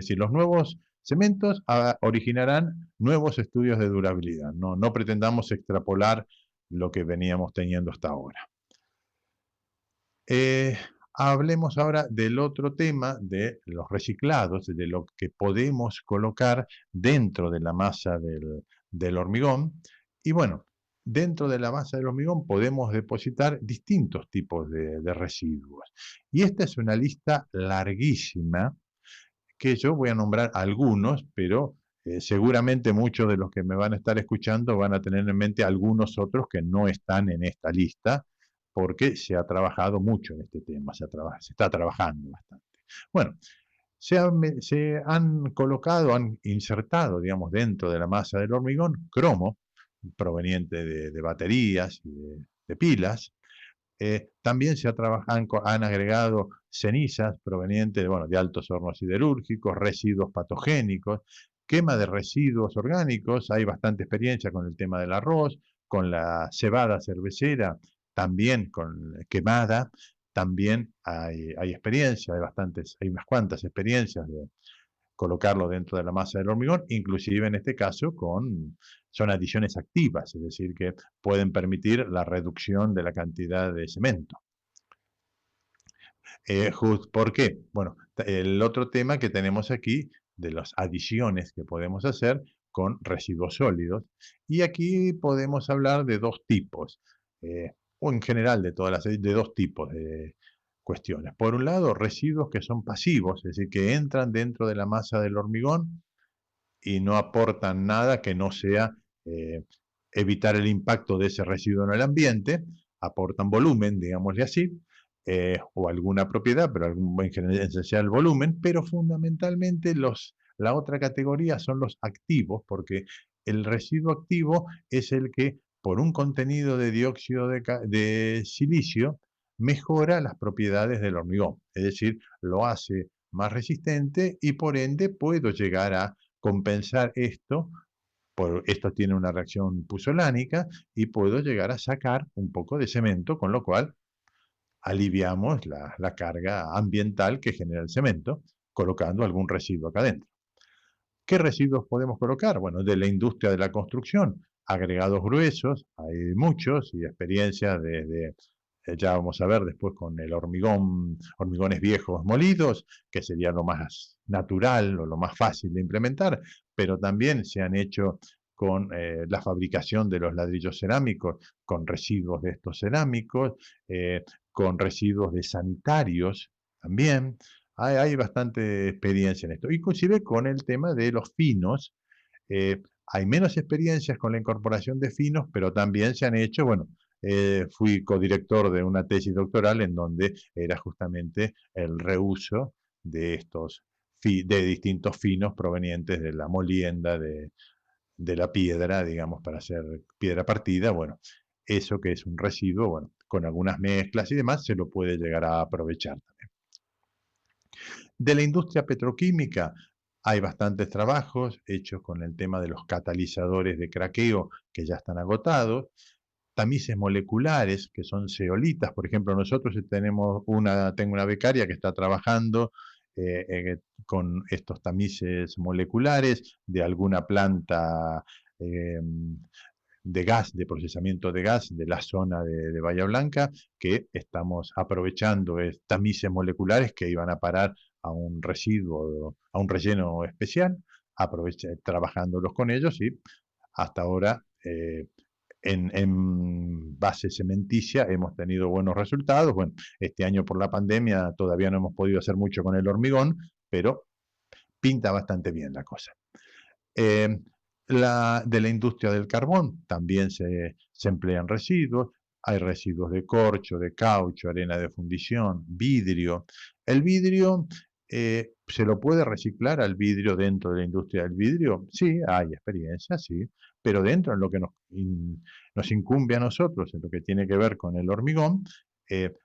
si los nuevos cementos originarán nuevos estudios de durabilidad. No pretendamos extrapolar lo que veníamos teniendo hasta ahora. Hablemos ahora del otro tema de los reciclados, de lo que podemos colocar dentro de la masa del hormigón. Y bueno, dentro de la masa del hormigón podemos depositar distintos tipos de residuos. Y esta es una lista larguísima que yo voy a nombrar algunos, pero seguramente muchos de los que me van a estar escuchando van a tener en mente algunos otros que no están en esta lista, porque se ha trabajado mucho en este tema, se está trabajando bastante. Bueno, se han colocado, han insertado, digamos, dentro de la masa del hormigón, cromo, proveniente de baterías y de pilas. También han agregado cenizas provenientes de altos hornos siderúrgicos, residuos patogénicos, quema de residuos orgánicos. Hay bastante experiencia con el tema del arroz, con la cebada cervecera, también con quemada. También hay experiencia, hay unas cuantas experiencias de colocarlo dentro de la masa del hormigón, inclusive en este caso son adiciones activas, es decir, que pueden permitir la reducción de la cantidad de cemento. ¿Por qué? Bueno, el otro tema que tenemos aquí, de las adiciones que podemos hacer con residuos sólidos, y aquí podemos hablar de dos tipos, o en general de dos tipos de cuestiones. Por un lado, residuos que son pasivos, es decir, que entran dentro de la masa del hormigón y no aportan nada que no sea evitar el impacto de ese residuo en el ambiente, aportan volumen, digámosle así, o alguna propiedad, pero en esencial volumen, pero fundamentalmente la otra categoría son los activos, porque el residuo activo es el que, por un contenido de dióxido de silicio, mejora las propiedades del hormigón, es decir, lo hace más resistente y por ende puedo llegar a compensar esto. Esto tiene una reacción puzolánica y puedo llegar a sacar un poco de cemento, con lo cual aliviamos la carga ambiental que genera el cemento, colocando algún residuo acá adentro. ¿Qué residuos podemos colocar? Bueno, de la industria de la construcción, agregados gruesos, hay muchos, y experiencias ya vamos a ver después con el hormigones viejos molidos, que sería lo más natural o lo más fácil de implementar, pero también se han hecho con la fabricación de los ladrillos cerámicos, con residuos de estos cerámicos, con residuos de sanitarios también. Hay bastante experiencia en esto. Inclusive con el tema de los finos, hay menos experiencias con la incorporación de finos, pero también se han hecho, fui codirector de una tesis doctoral en donde era justamente el reuso de de distintos finos provenientes de la molienda de la piedra, digamos, para hacer piedra partida. Bueno, eso que es un residuo, con algunas mezclas y demás, se lo puede llegar a aprovechar también. De la industria petroquímica hay bastantes trabajos hechos con el tema de los catalizadores de craqueo que ya están agotados, tamices moleculares que son zeolitas. Por ejemplo, nosotros tengo una becaria que está trabajando con estos tamices moleculares de alguna planta de gas, de procesamiento de gas de la zona de Bahía Blanca, que estamos aprovechando tamices moleculares que iban a parar a un residuo, a un relleno especial, trabajándolos con ellos, y hasta ahora en base cementicia hemos tenido buenos resultados. Bueno, este año por la pandemia todavía no hemos podido hacer mucho con el hormigón, pero pinta bastante bien la cosa. De la industria del carbón también se emplean residuos. Hay residuos de corcho, de caucho, arena de fundición, vidrio. El vidrio, ¿se lo puede reciclar al vidrio dentro de la industria del vidrio? Sí, hay experiencia, sí, pero dentro en lo que nos incumbe a nosotros, en lo que tiene que ver con el hormigón,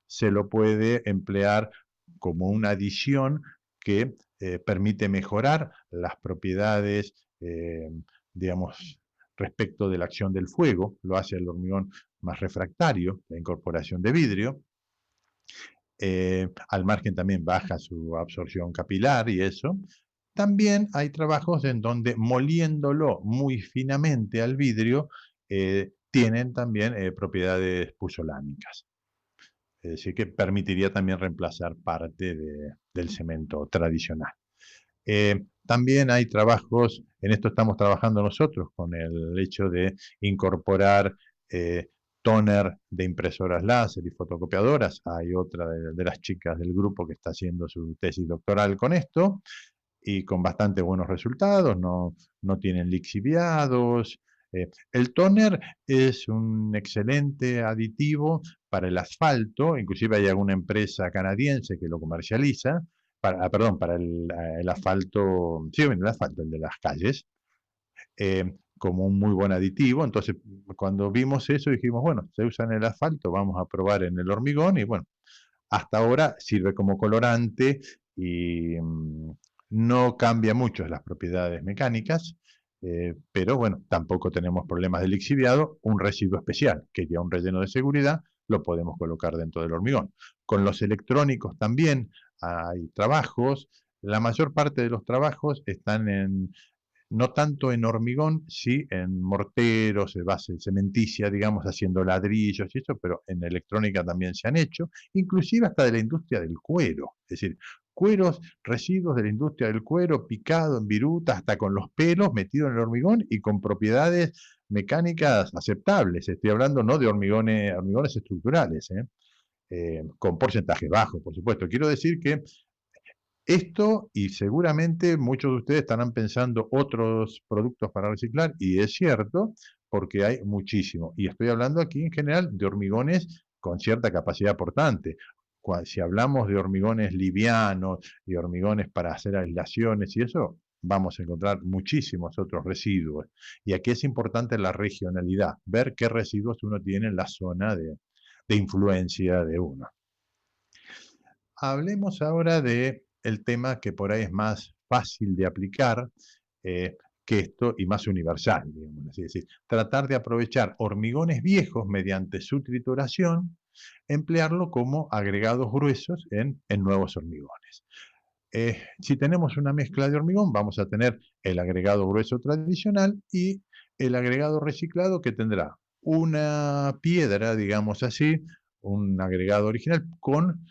se lo puede emplear como una adición que permite mejorar las propiedades, digamos, respecto de la acción del fuego, lo hace el hormigón más refractario, la incorporación de vidrio. Al margen también baja su absorción capilar y eso. También hay trabajos en donde moliéndolo muy finamente al vidrio, tienen también propiedades puzolánicas. Es decir, que permitiría también reemplazar parte del cemento tradicional. También hay trabajos, en esto estamos trabajando nosotros, con el hecho de incorporar tóner de impresoras láser y fotocopiadoras. Hay otra de las chicas del grupo que está haciendo su tesis doctoral con esto, y con bastante buenos resultados, no tienen lixiviados. El tóner es un excelente aditivo para el asfalto, inclusive hay alguna empresa canadiense que lo comercializa, para el asfalto, sí, el asfalto, el de las calles, como un muy buen aditivo. Entonces, cuando vimos eso dijimos, bueno, se usa en el asfalto, vamos a probar en el hormigón, y bueno, hasta ahora sirve como colorante y no cambia mucho las propiedades mecánicas, pero bueno, tampoco tenemos problemas de lixiviado. Un residuo especial, que ya un relleno de seguridad, lo podemos colocar dentro del hormigón. Con los electrónicos también hay trabajos. La mayor parte de los trabajos están no tanto en hormigón, sí en morteros, de base cementicia, digamos, haciendo ladrillos y eso, pero en electrónica también se han hecho, inclusive hasta de la industria del cuero, es decir, cueros, residuos de la industria del cuero, picado en viruta, hasta con los pelos metidos en el hormigón y con propiedades mecánicas aceptables. Estoy hablando no de hormigones estructurales, con porcentajes bajos, por supuesto. Quiero decir que esto, y seguramente muchos de ustedes estarán pensando otros productos para reciclar, y es cierto, porque hay muchísimo. Y estoy hablando aquí en general de hormigones con cierta capacidad portante. Si hablamos de hormigones livianos y hormigones para hacer aislaciones y eso, vamos a encontrar muchísimos otros residuos. Y aquí es importante la regionalidad, ver qué residuos uno tiene en la zona de influencia de uno. Hablemos ahora de el tema que por ahí es más fácil de aplicar que esto, y más universal, digamos así. Es decir, tratar de aprovechar hormigones viejos mediante su trituración, emplearlo como agregados gruesos en nuevos hormigones. Si tenemos una mezcla de hormigón, vamos a tener el agregado grueso tradicional y el agregado reciclado, que tendrá una piedra, digamos así, un agregado original con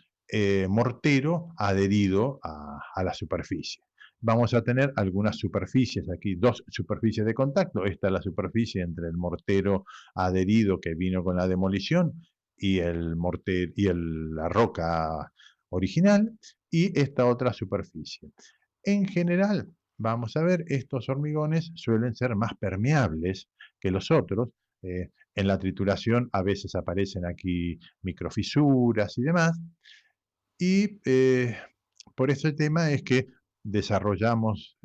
mortero adherido a la superficie. Vamos a tener algunas superficies aquí, dos superficies de contacto. Esta es la superficie entre el mortero adherido que vino con la demolición y la roca original, y esta otra superficie. En general, vamos a ver, estos hormigones suelen ser más permeables que los otros. En la trituración a veces aparecen aquí microfisuras y demás. Y por ese tema es que desarrollamos,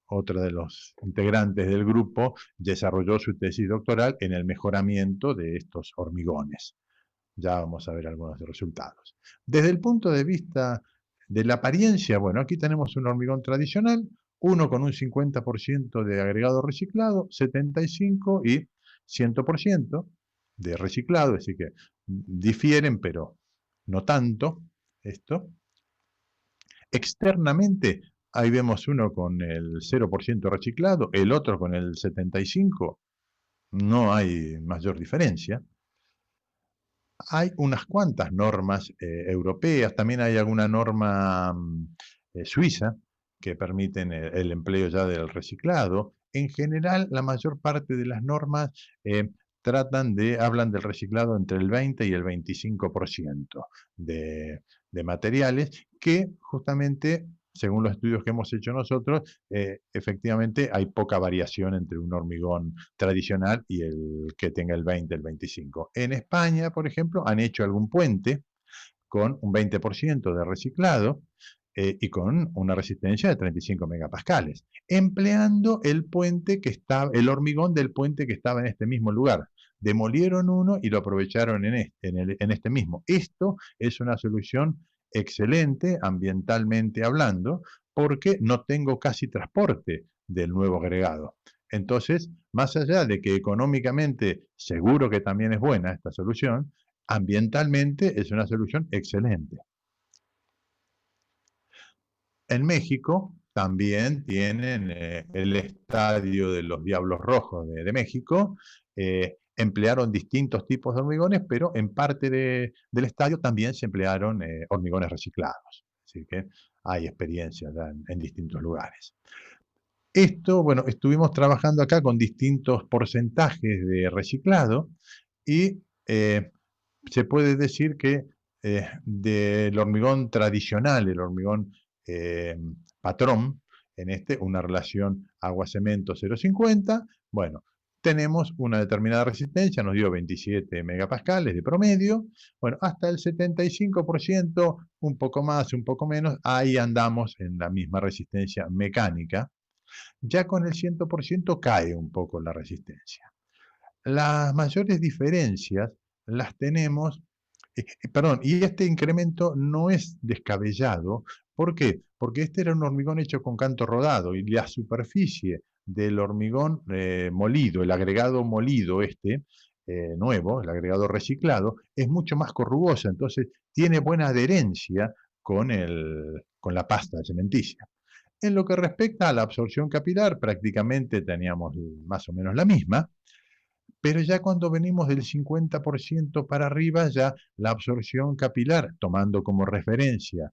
otra de los integrantes del grupo desarrolló su tesis doctoral en el mejoramiento de estos hormigones. Ya vamos a ver algunos resultados. Desde el punto de vista de la apariencia, bueno, aquí tenemos un hormigón tradicional, uno con un 50% de agregado reciclado, 75% y 100% de reciclado, es decir que difieren, pero no tanto esto. Externamente, ahí vemos uno con el 0% reciclado, el otro con el 75%, no hay mayor diferencia. Hay unas cuantas normas europeas, también hay alguna norma suiza que permiten el empleo ya del reciclado. En general, la mayor parte de las normas hablan del reciclado entre el 20 y el 25% de materiales que justamente según los estudios que hemos hecho nosotros, efectivamente hay poca variación entre un hormigón tradicional y el que tenga el 20, el 25. En España, por ejemplo, han hecho algún puente con un 20% de reciclado y con una resistencia de 35 megapascales, empleando el puente que estaba, el hormigón del puente que estaba en este mismo lugar. Demolieron uno y lo aprovecharon en este mismo. Esto es una solución excelente ambientalmente hablando, porque no tengo casi transporte del nuevo agregado. Entonces, más allá de que económicamente seguro que también es buena esta solución, ambientalmente es una solución excelente. En México también tienen el estadio de los Diablos Rojos de México. Emplearon distintos tipos de hormigones, pero en parte del estadio también se emplearon hormigones reciclados. Así que hay experiencias en distintos lugares. Esto, bueno, estuvimos trabajando acá con distintos porcentajes de reciclado y se puede decir que del hormigón tradicional, el hormigón patrón, en una relación agua-cemento 0,50, bueno, tenemos una determinada resistencia, nos dio 27 megapascales de promedio, bueno, hasta el 75%, un poco más, un poco menos, ahí andamos en la misma resistencia mecánica. Ya con el 100% cae un poco la resistencia. Las mayores diferencias las tenemos, perdón, y este incremento no es descabellado. ¿Por qué? Porque este era un hormigón hecho con canto rodado y la superficie del hormigón molido, el agregado molido nuevo, el agregado reciclado, es mucho más corrugosa, entonces tiene buena adherencia con la pasta cementicia. En lo que respecta a la absorción capilar, prácticamente teníamos más o menos la misma, pero ya cuando venimos del 50% para arriba, ya la absorción capilar, tomando como referencia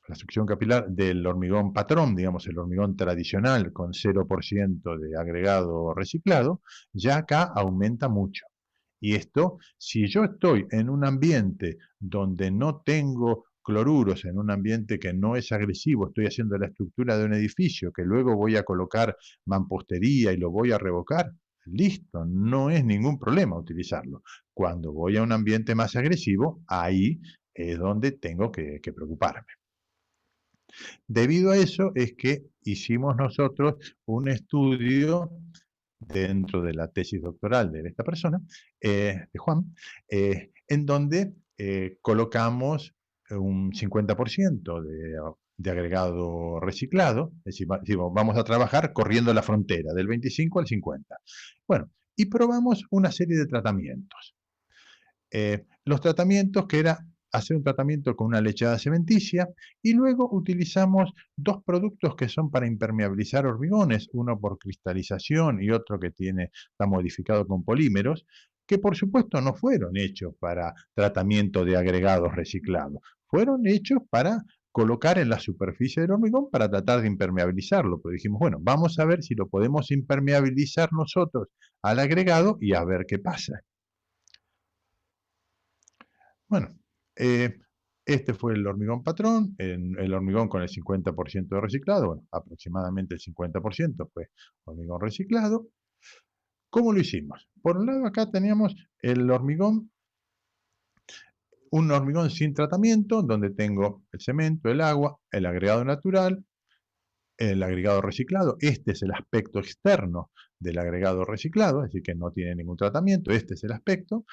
la succión capilar del hormigón patrón, digamos el hormigón tradicional con 0% de agregado reciclado, ya acá aumenta mucho. Y esto, si yo estoy en un ambiente donde no tengo cloruros, en un ambiente que no es agresivo, estoy haciendo la estructura de un edificio que luego voy a colocar mampostería y lo voy a revocar, listo, no es ningún problema utilizarlo. Cuando voy a un ambiente más agresivo, ahí es donde tengo que preocuparme. Debido a eso es que hicimos nosotros un estudio dentro de la tesis doctoral de esta persona, de Juan, en donde colocamos un 50% de agregado reciclado, es decir, vamos a trabajar corriendo la frontera del 25 al 50. Bueno, y probamos una serie de tratamientos. Los tratamientos que era hacer un tratamiento con una lechada cementicia y luego utilizamos dos productos que son para impermeabilizar hormigones, uno por cristalización y otro que está modificado con polímeros, que por supuesto no fueron hechos para tratamiento de agregados reciclados, fueron hechos para colocar en la superficie del hormigón para tratar de impermeabilizarlo. Pero dijimos, bueno, vamos a ver si lo podemos impermeabilizar nosotros al agregado y a ver qué pasa. Bueno, este fue el hormigón patrón, el hormigón con el 50% de reciclado, bueno, aproximadamente el 50% fue hormigón reciclado. ¿Cómo lo hicimos? Por un lado acá teníamos el hormigón, un hormigón sin tratamiento, donde tengo el cemento, el agua, el agregado natural, el agregado reciclado. Este es el aspecto externo del agregado reciclado, es decir, que no tiene ningún tratamiento, este es el aspecto.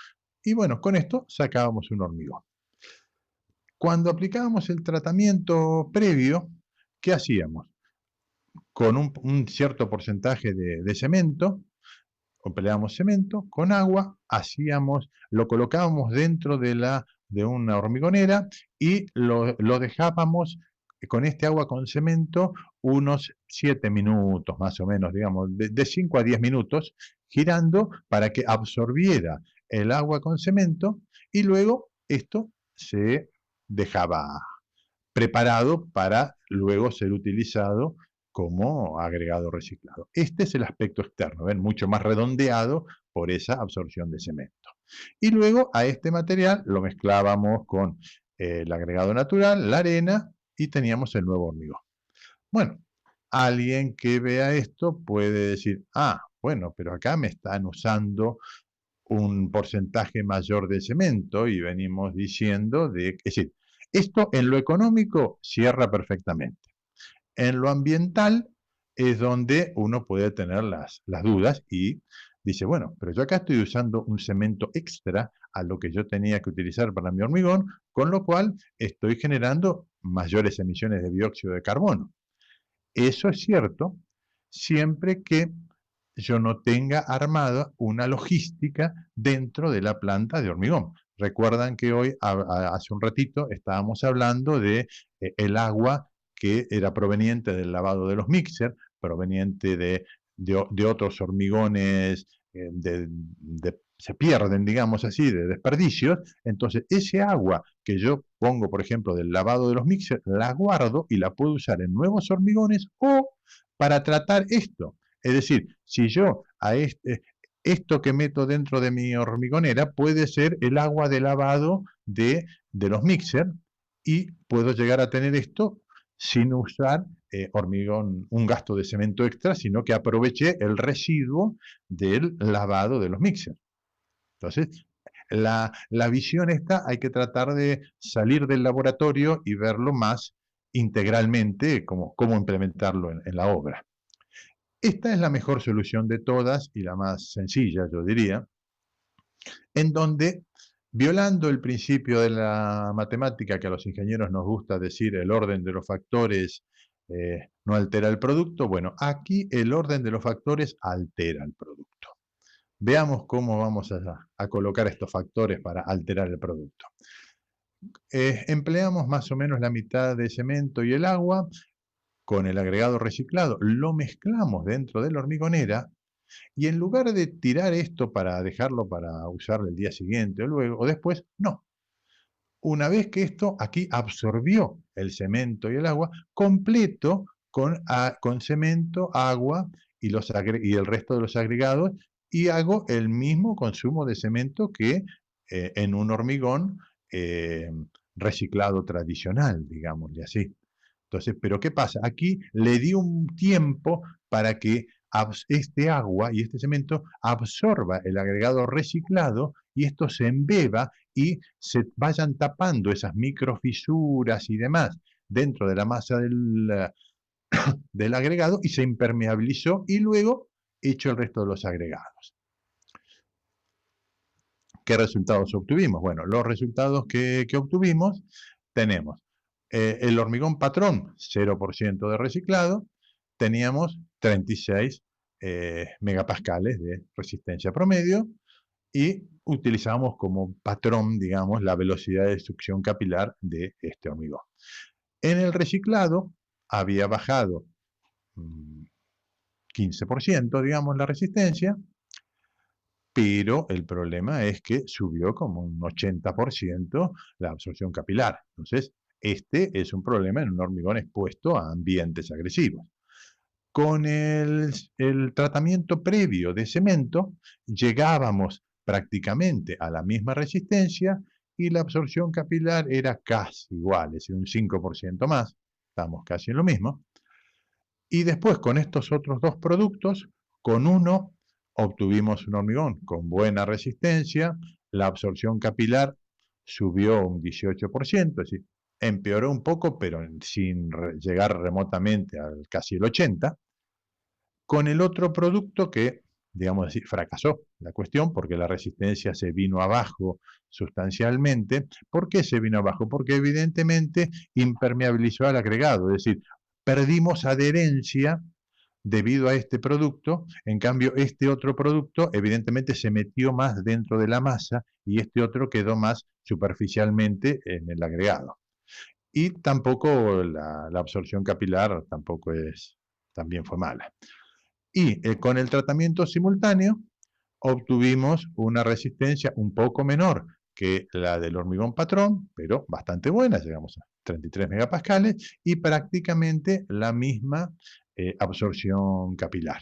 Y bueno, con esto sacábamos un hormigón. Cuando aplicábamos el tratamiento previo, ¿qué hacíamos? Con un cierto porcentaje de cemento, empleábamos cemento, con agua, lo colocábamos dentro de una hormigonera y lo dejábamos con este agua con cemento unos 7 minutos más o menos, digamos, de 5 a 10 minutos, girando para que absorbiera el agua con cemento y luego esto se dejaba preparado para luego ser utilizado como agregado reciclado. Este es el aspecto externo, ¿ven? Mucho más redondeado por esa absorción de cemento. Y luego a este material lo mezclábamos con el agregado natural, la arena, y teníamos el nuevo hormigón. Bueno, alguien que vea esto puede decir, ah, bueno, pero acá me están usando un porcentaje mayor de cemento y venimos diciendo es decir, esto en lo económico cierra perfectamente. En lo ambiental es donde uno puede tener las dudas y dice, bueno, pero yo acá estoy usando un cemento extra a lo que yo tenía que utilizar para mi hormigón, con lo cual estoy generando mayores emisiones de dióxido de carbono. Eso es cierto siempre que yo no tenga armada una logística dentro de la planta de hormigón. Recuerdan que hoy, hace un ratito, estábamos hablando de el agua que era proveniente del lavado de los mixers, proveniente de otros hormigones, se pierden, digamos así, de desperdicios. Entonces, ese agua que yo pongo, por ejemplo, del lavado de los mixers, la guardo y la puedo usar en nuevos hormigones o para tratar esto. Es decir, si yo esto que meto dentro de mi hormigonera puede ser el agua de lavado de los mixers y puedo llegar a tener esto sin usar hormigón, un gasto de cemento extra, sino que aproveché el residuo del lavado de los mixers. Entonces, la visión esta hay que tratar de salir del laboratorio y verlo más integralmente, cómo implementarlo en la obra. Esta es la mejor solución de todas y la más sencilla, yo diría, en donde, violando el principio de la matemática, que a los ingenieros nos gusta decir el orden de los factores no altera el producto, bueno, aquí el orden de los factores altera el producto. Veamos cómo vamos a colocar estos factores para alterar el producto. Empleamos más o menos la mitad de cemento y el agua con el agregado reciclado, lo mezclamos dentro de la hormigonera y en lugar de tirar esto para dejarlo para usarlo el día siguiente o luego o después, no. Una vez que esto aquí absorbió el cemento y el agua, completo con cemento, agua y el resto de los agregados y hago el mismo consumo de cemento que en un hormigón reciclado tradicional, digámosle así. Entonces, ¿pero qué pasa? Aquí le di un tiempo para que este agua y este cemento absorba el agregado reciclado y esto se embeba y se vayan tapando esas microfisuras y demás dentro de la masa del agregado y se impermeabilizó y luego hecho el resto de los agregados. ¿Qué resultados obtuvimos? Bueno, los resultados que obtuvimos tenemos el hormigón patrón, 0% de reciclado, teníamos 36 megapascales de resistencia promedio y utilizamos como patrón, digamos, la velocidad de destrucción capilar de este hormigón. En el reciclado había bajado 15%, digamos, la resistencia, pero el problema es que subió como un 80% la absorción capilar. Entonces, este es un problema en un hormigón expuesto a ambientes agresivos. Con el tratamiento previo de cemento, llegábamos prácticamente a la misma resistencia y la absorción capilar era casi igual, es decir, un 5% más, estamos casi en lo mismo. Y después con estos otros dos productos, con uno obtuvimos un hormigón con buena resistencia, la absorción capilar subió un 18%, es decir, empeoró un poco, pero sin llegar remotamente al casi el 80%. Con el otro producto que, digamos así, fracasó la cuestión porque la resistencia se vino abajo sustancialmente. ¿Por qué se vino abajo? Porque evidentemente impermeabilizó al agregado, es decir, perdimos adherencia debido a este producto, en cambio este otro producto evidentemente se metió más dentro de la masa y este otro quedó más superficialmente en el agregado. Y tampoco la absorción capilar también fue mala. Y con el tratamiento simultáneo obtuvimos una resistencia un poco menor que la del hormigón patrón, pero bastante buena, llegamos a 33 megapascales y prácticamente la misma absorción capilar.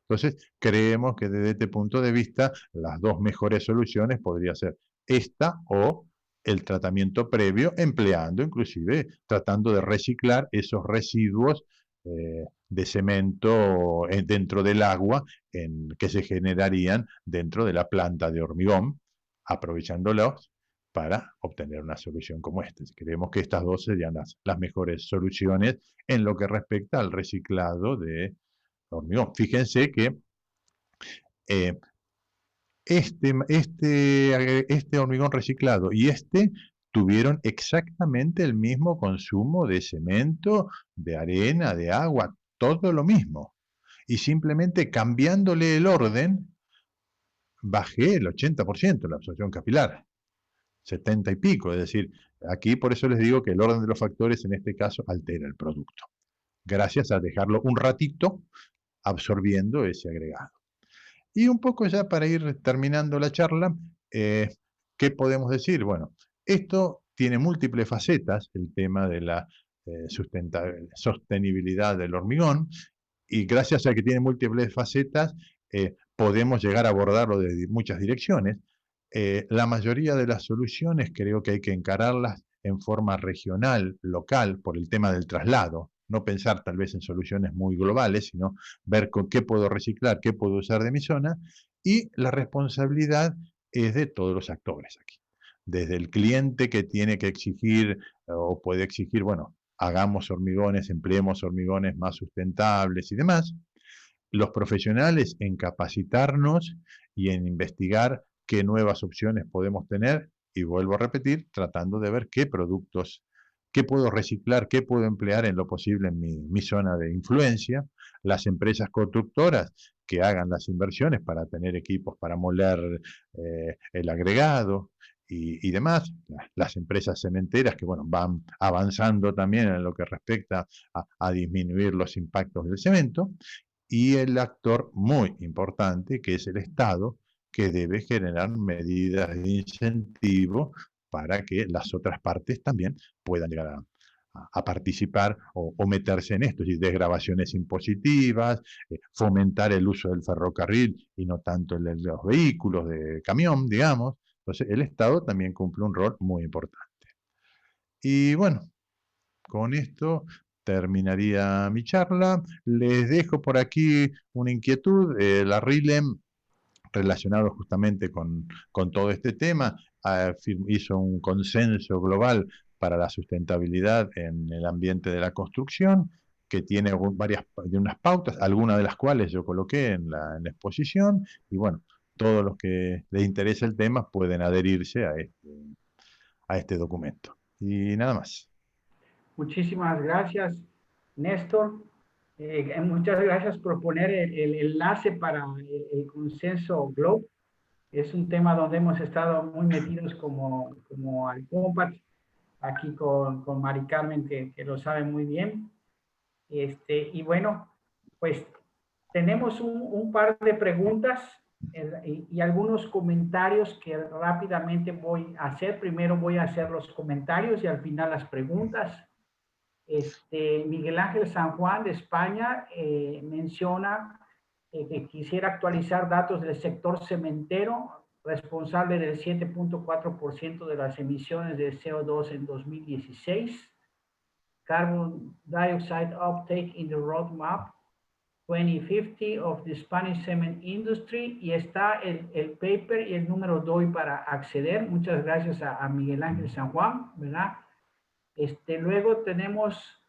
Entonces, creemos que desde este punto de vista, las dos mejores soluciones podría ser esta o el tratamiento previo, empleando inclusive, tratando de reciclar esos residuos de cemento dentro del agua que se generarían dentro de la planta de hormigón, aprovechándolos para obtener una solución como esta. Creemos que estas dos serían las mejores soluciones en lo que respecta al reciclado de hormigón. Fíjense que este hormigón reciclado y tuvieron exactamente el mismo consumo de cemento, de arena, de agua, todo lo mismo. Y simplemente cambiándole el orden, bajé el 80% la absorción capilar, 70 y pico. Es decir, aquí por eso les digo que el orden de los factores en este caso altera el producto, gracias a dejarlo un ratito absorbiendo ese agregado. Y un poco ya para ir terminando la charla, ¿qué podemos decir? Bueno, esto tiene múltiples facetas, el tema de la sostenibilidad del hormigón, y gracias a que tiene múltiples facetas, podemos llegar a abordarlo de muchas direcciones. La mayoría de las soluciones creo que hay que encararlas en forma regional, local, por el tema del traslado. No pensar tal vez en soluciones muy globales, sino ver con qué puedo reciclar, qué puedo usar de mi zona, y la responsabilidad es de todos los actores aquí. Desde el cliente que tiene que exigir o puede exigir, bueno, hagamos hormigones, empleemos hormigones más sustentables y demás. Los profesionales en capacitarnos y en investigar qué nuevas opciones podemos tener, y vuelvo a repetir, tratando de ver qué productos, qué puedo reciclar, qué puedo emplear en lo posible en mi zona de influencia. Las empresas constructoras que hagan las inversiones para tener equipos para moler el agregado y demás. Las empresas cementeras que bueno, van avanzando también en lo que respecta a disminuir los impactos del cemento. Y el actor muy importante, que es el Estado, que debe generar medidas de incentivo para que las otras partes también puedan llegar a participar o meterse en esto, es decir, desgravaciones impositivas, fomentar el uso del ferrocarril y no tanto el de los vehículos de camión, digamos. Entonces, el Estado también cumple un rol muy importante. Y bueno, con esto terminaría mi charla. Les dejo por aquí una inquietud. La RILEM, relacionado justamente con todo este tema, hizo un consenso global para la sustentabilidad en el ambiente de la construcción, que tiene de unas pautas, algunas de las cuales yo coloqué en la exposición, y bueno, todos los que les interesa el tema pueden adherirse a este documento. Y nada más. Muchísimas gracias, Néstor. Muchas gracias por poner el enlace para el consenso Globe. Es un tema donde hemos estado muy metidos como al COMPAT, aquí con Mari Carmen, que lo sabe muy bien. Y bueno, pues tenemos un par de preguntas y algunos comentarios que rápidamente voy a hacer. Primero voy a hacer los comentarios y al final las preguntas. Miguel Ángel San Juan de España menciona que quisiera actualizar datos del sector cementero, responsable del 7.4% de las emisiones de CO2 en 2016. Carbon dioxide uptake in the roadmap 2050 of the Spanish cement industry, y está el paper y el número doy para acceder. Muchas gracias a Miguel Ángel San Juan, ¿verdad? Luego tenemos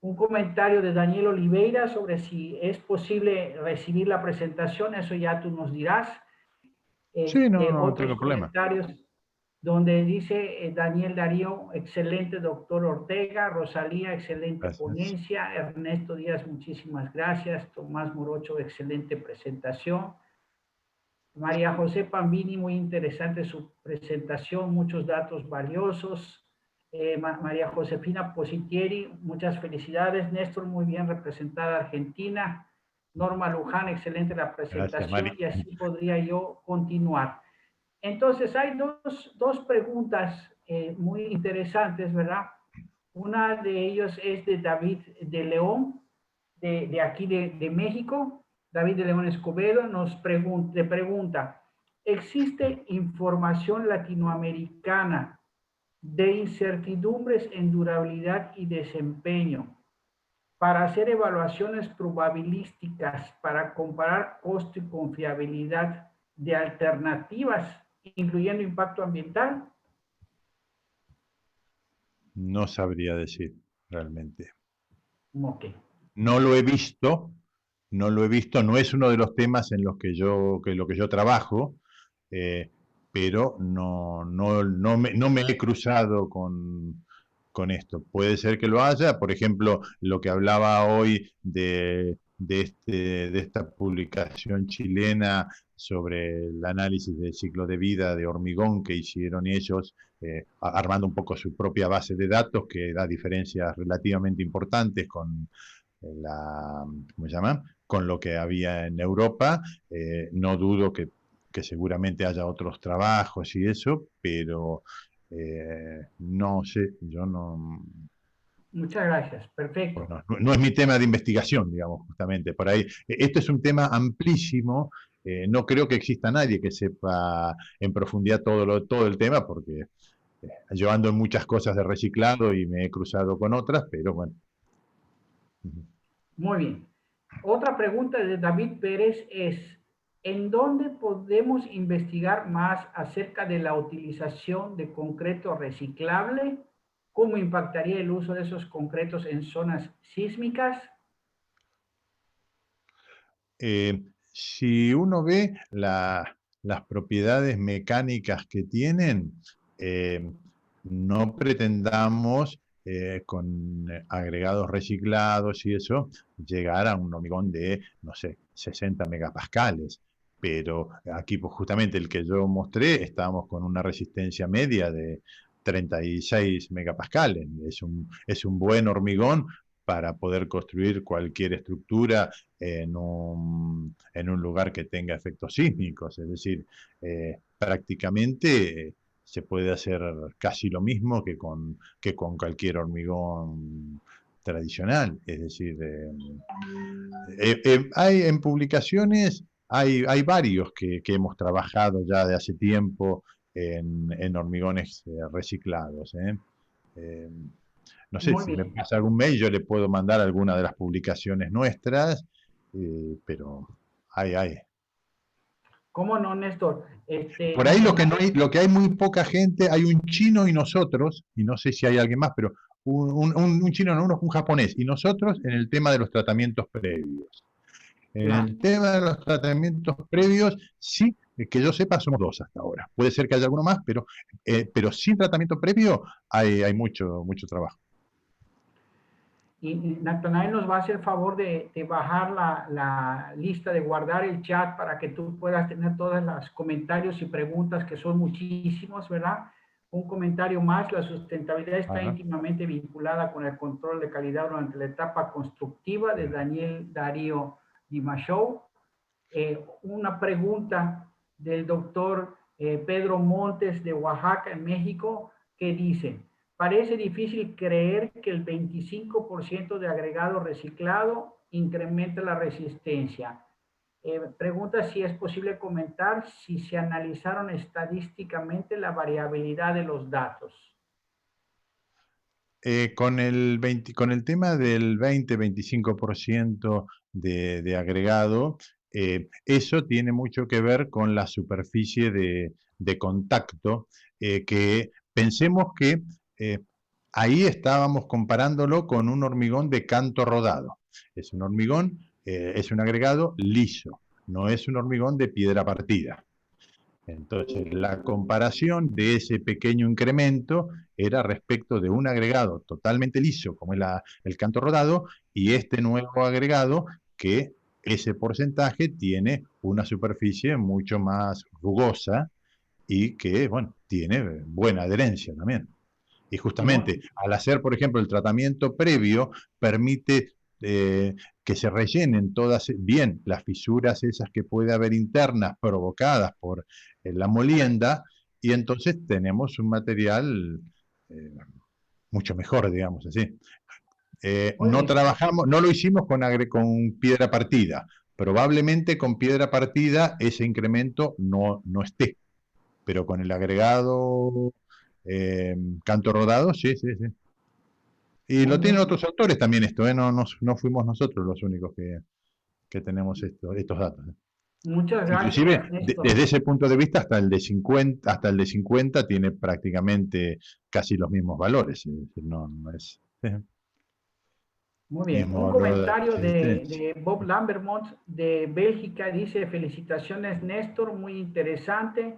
un comentario de Daniel Oliveira sobre si es posible recibir la presentación, eso ya tú nos dirás. Sí, no Otros tengo problema. comentarios donde dice Daniel Darío, excelente doctor Ortega, Rosalía, excelente Gracias. ponencia, Ernesto Díaz, muchísimas gracias, Tomás Morocho, excelente presentación. María José Pambini, muy interesante su presentación, muchos datos valiosos. María Josefina Positieri, muchas felicidades. Néstor, muy bien representada Argentina. Norma Luján, excelente la presentación. Gracias, y así podría yo continuar. Entonces, hay dos preguntas muy interesantes, ¿verdad? Una de ellos es de David de León, de aquí de México. David de León Escobedo nos pregunta, ¿existe información latinoamericana de incertidumbres en durabilidad y desempeño, para hacer evaluaciones probabilísticas, para comparar costo y confiabilidad de alternativas, incluyendo impacto ambiental? No sabría decir realmente. Ok. No lo he visto, no lo he visto, no es uno de los temas en los que lo que yo trabajo, eh, pero no me he cruzado con esto. Puede ser que lo haya, por ejemplo, lo que hablaba hoy de esta publicación chilena sobre el análisis del ciclo de vida de hormigón que hicieron ellos, armando un poco su propia base de datos que da diferencias relativamente importantes con ¿cómo se llama? Con lo que había en Europa. No dudo que seguramente haya otros trabajos y eso, pero no sé, yo no, Muchas gracias. Perfecto. bueno, no es mi tema de investigación, digamos, justamente. Por ahí, esto es un tema amplísimo. No creo que exista nadie que sepa en profundidad todo el tema, porque yo ando en muchas cosas de reciclado y me he cruzado con otras, pero bueno. Muy bien. Otra pregunta de David Pérez es, ¿en dónde podemos investigar más acerca de la utilización de concreto reciclable? ¿Cómo impactaría el uso de esos concretos en zonas sísmicas? Si uno ve las propiedades mecánicas que tienen, eh, no pretendamos con agregados reciclados y eso llegar a un hormigón de, no sé, 60 megapascales. Pero aquí, pues justamente el que yo mostré, estábamos con una resistencia media de 36 megapascales. Es un buen hormigón para poder construir cualquier estructura en un lugar que tenga efectos sísmicos. Es decir, prácticamente se puede hacer casi lo mismo que con cualquier hormigón tradicional. Es decir, hay en publicaciones, hay varios que hemos trabajado ya de hace tiempo en hormigones reciclados. Eh, no sé, Muy si me bien. pasa algún mail, yo le puedo mandar alguna de las publicaciones nuestras, pero hay. ¿Cómo no, Néstor? Por ahí lo que, no hay, lo que hay muy poca gente, hay un chino y nosotros, y no sé si hay alguien más, pero un chino, no, un japonés, y nosotros en el tema de los tratamientos previos. En Claro. el tema de los tratamientos previos, sí, que yo sepa, somos dos hasta ahora. Puede ser que haya alguno más, pero sin tratamiento previo hay mucho trabajo. Y Natanael nos va a hacer favor de bajar la lista, de guardar el chat para que tú puedas tener todos los comentarios y preguntas, que son muchísimos, ¿verdad? Un comentario más: la sustentabilidad está Ajá. íntimamente vinculada con el control de calidad durante la etapa constructiva, de Daniel Darío Dimashou. Una pregunta del doctor Pedro Montes de Oaxaca, en México, que dice: parece difícil creer que el 25% de agregado reciclado incrementa la resistencia. Pregunta si es posible comentar si se analizaron estadísticamente la variabilidad de los datos. Con el tema del 20-25% de agregado, eso tiene mucho que ver con la superficie de contacto, que pensemos que ahí estábamos comparándolo con un hormigón de canto rodado. Es un hormigón, es un agregado liso, no es un hormigón de piedra partida. Entonces, la comparación de ese pequeño incremento era respecto de un agregado totalmente liso, como es el canto rodado, y este nuevo agregado que ese porcentaje tiene una superficie mucho más rugosa y que, bueno, tiene buena adherencia también. Y justamente al hacer, por ejemplo, el tratamiento previo, permite que se rellenen todas bien las fisuras esas que puede haber internas provocadas por la molienda, y entonces tenemos un material eh, mucho mejor, digamos así. No lo hicimos con piedra partida. Probablemente con piedra partida ese incremento no esté, pero con el agregado Canto Rodado, sí, sí, sí. Y Muy lo tienen bien. otros autores también esto, ¿eh? No fuimos nosotros los únicos que tenemos estos datos. Muchas Inclusive, gracias, Néstor. desde ese punto de vista, hasta el de 50 tiene prácticamente casi los mismos valores. Es decir, no es Muy bien. mismo Un valor de comentario resistencia. de Bob Lambermont de Bélgica dice: felicitaciones, Néstor, muy interesante.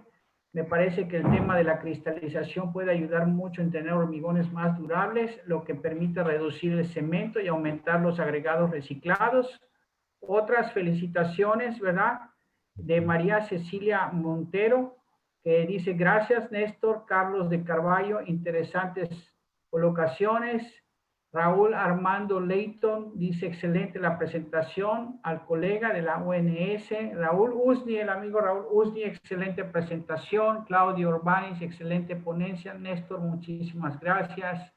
Me parece que el tema de la cristalización puede ayudar mucho en tener hormigones más durables, lo que permite reducir el cemento y aumentar los agregados reciclados. Otras felicitaciones, ¿verdad? De María Cecilia Montero, que dice: gracias, Néstor. Carlos de Carballo, interesantes colocaciones. Raúl Armando Leighton dice: excelente la presentación. Al colega de la ONS, Raúl Usni, el amigo Raúl Usni, excelente presentación. Claudio Urbanis, excelente ponencia. Néstor, muchísimas gracias.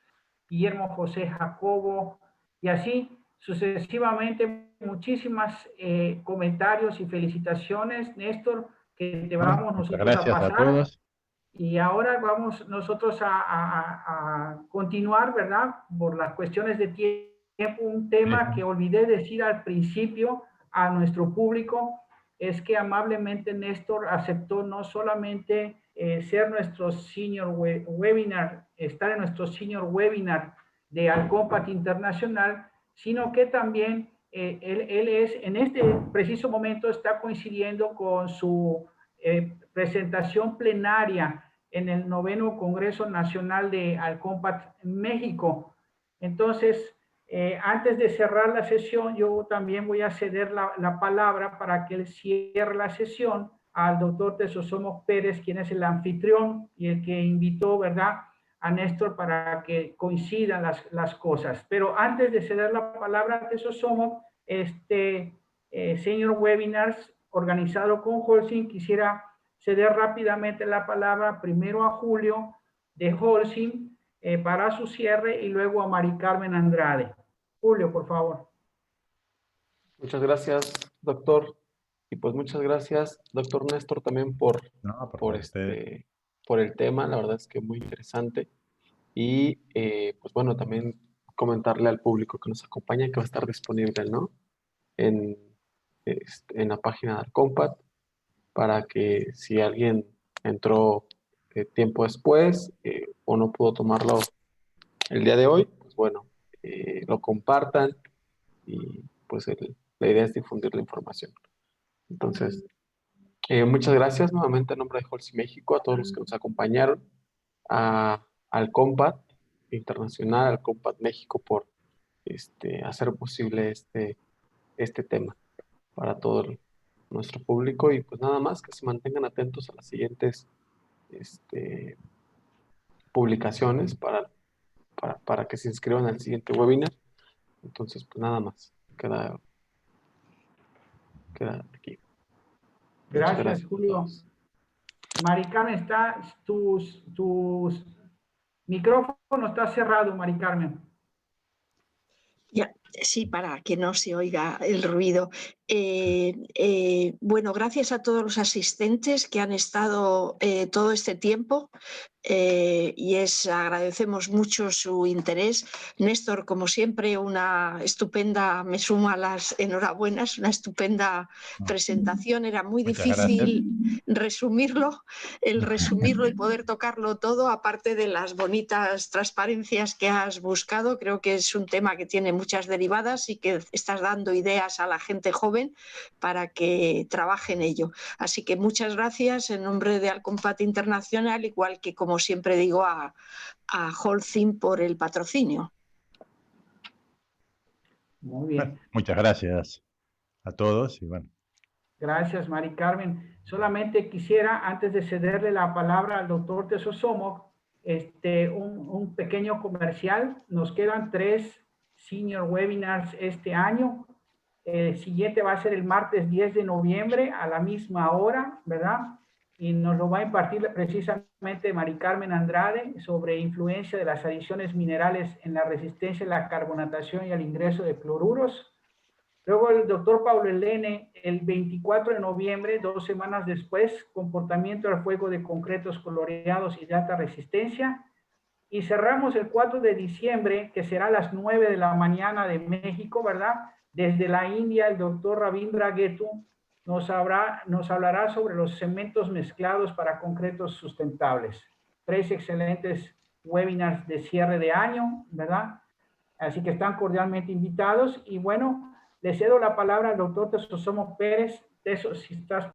Guillermo José Jacobo, y así sucesivamente, muchísimas comentarios y felicitaciones, Néstior, que te Bueno, vamos muchas nosotros a gracias a pasar. todos. Y ahora vamos nosotros a continuar, ¿verdad? Por las cuestiones de tiempo, un tema que olvidé decir al principio a nuestro público es que amablemente Néstor aceptó no solamente ser nuestro senior webinar, estar en nuestro senior webinar de Alcompat Internacional, sino que también él es, en este preciso momento, está coincidiendo con su presentación plenaria en el 9º Congreso Nacional de Alcompat México. Entonces, antes de cerrar la sesión, yo también voy a ceder la palabra para que él cierre la sesión al doctor Tesosomo Pérez, quien es el anfitrión y el que invitó, ¿verdad?, a Néstor para que coincidan las cosas. Pero antes de ceder la palabra a Tesosomo, señor webinars organizado con Holcim, quisiera ceder rápidamente la palabra primero a Julio de Holcim para su cierre y luego a Mari Carmen Andrade. Julio, por favor. Muchas gracias, doctor. Y pues muchas gracias, doctor Néstor, también por favor, por el tema. La verdad es que muy interesante. Y pues bueno, también comentarle al público que nos acompaña que va a estar disponible, ¿no?, en, en la página de Alcompat, para que si alguien entró tiempo después o no pudo tomarlo el día de hoy, pues bueno, lo compartan y pues la idea es difundir la información. Entonces, muchas gracias nuevamente en nombre de Holcim México a todos los que nos acompañaron, a Alcompat Internacional, Alcompat México, por hacer posible este tema para todo nuestro público. Y pues nada más, que se mantengan atentos a las siguientes publicaciones para que se inscriban al siguiente webinar. Entonces, pues nada más, queda aquí. Muchas Gracias, gracias a Julio. todos. Mari Carmen, tu micrófono está cerrado, Mari Carmen. Ya, sí, para que no se oiga el ruido. Bueno, gracias a todos los asistentes que han estado todo este tiempo y agradecemos mucho su interés. Néstor, como siempre, una estupenda, me sumo a las enhorabuenas, una estupenda presentación. Era muy difícil resumirlo y poder tocarlo todo, aparte de las bonitas transparencias que has buscado. Creo que es un tema que tiene muchas derivadas y que estás dando ideas a la gente joven para que trabaje en ello. Así que muchas gracias en nombre de Alcompat Internacional, igual que, como siempre digo, a Holcim por el patrocinio. Muy bien. Muchas gracias a todos y bueno. Gracias, Mari Carmen. Solamente quisiera, antes de cederle la palabra al doctor Tesosomo, un pequeño comercial. Nos quedan 3 senior webinars este año. El siguiente va a ser el martes 10 de noviembre a la misma hora, ¿verdad? Y nos lo va a impartir precisamente Mari Carmen Andrade sobre influencia de las adiciones minerales en la resistencia a la carbonatación y al ingreso de cloruros. Luego el doctor Paulo Elene, el 24 de noviembre, 2 semanas después, comportamiento al fuego de concretos coloreados y de alta resistencia. Y cerramos el 4 de diciembre, que será a las 9 de la mañana de México, ¿verdad? Desde la India, el doctor Ravindra Gettu nos hablará sobre los cementos mezclados para concretos sustentables. 3 excelentes webinars de cierre de año, ¿verdad? Así que están cordialmente invitados. Y bueno, le cedo la palabra al doctor Tesosomo Pérez. Teso, si estás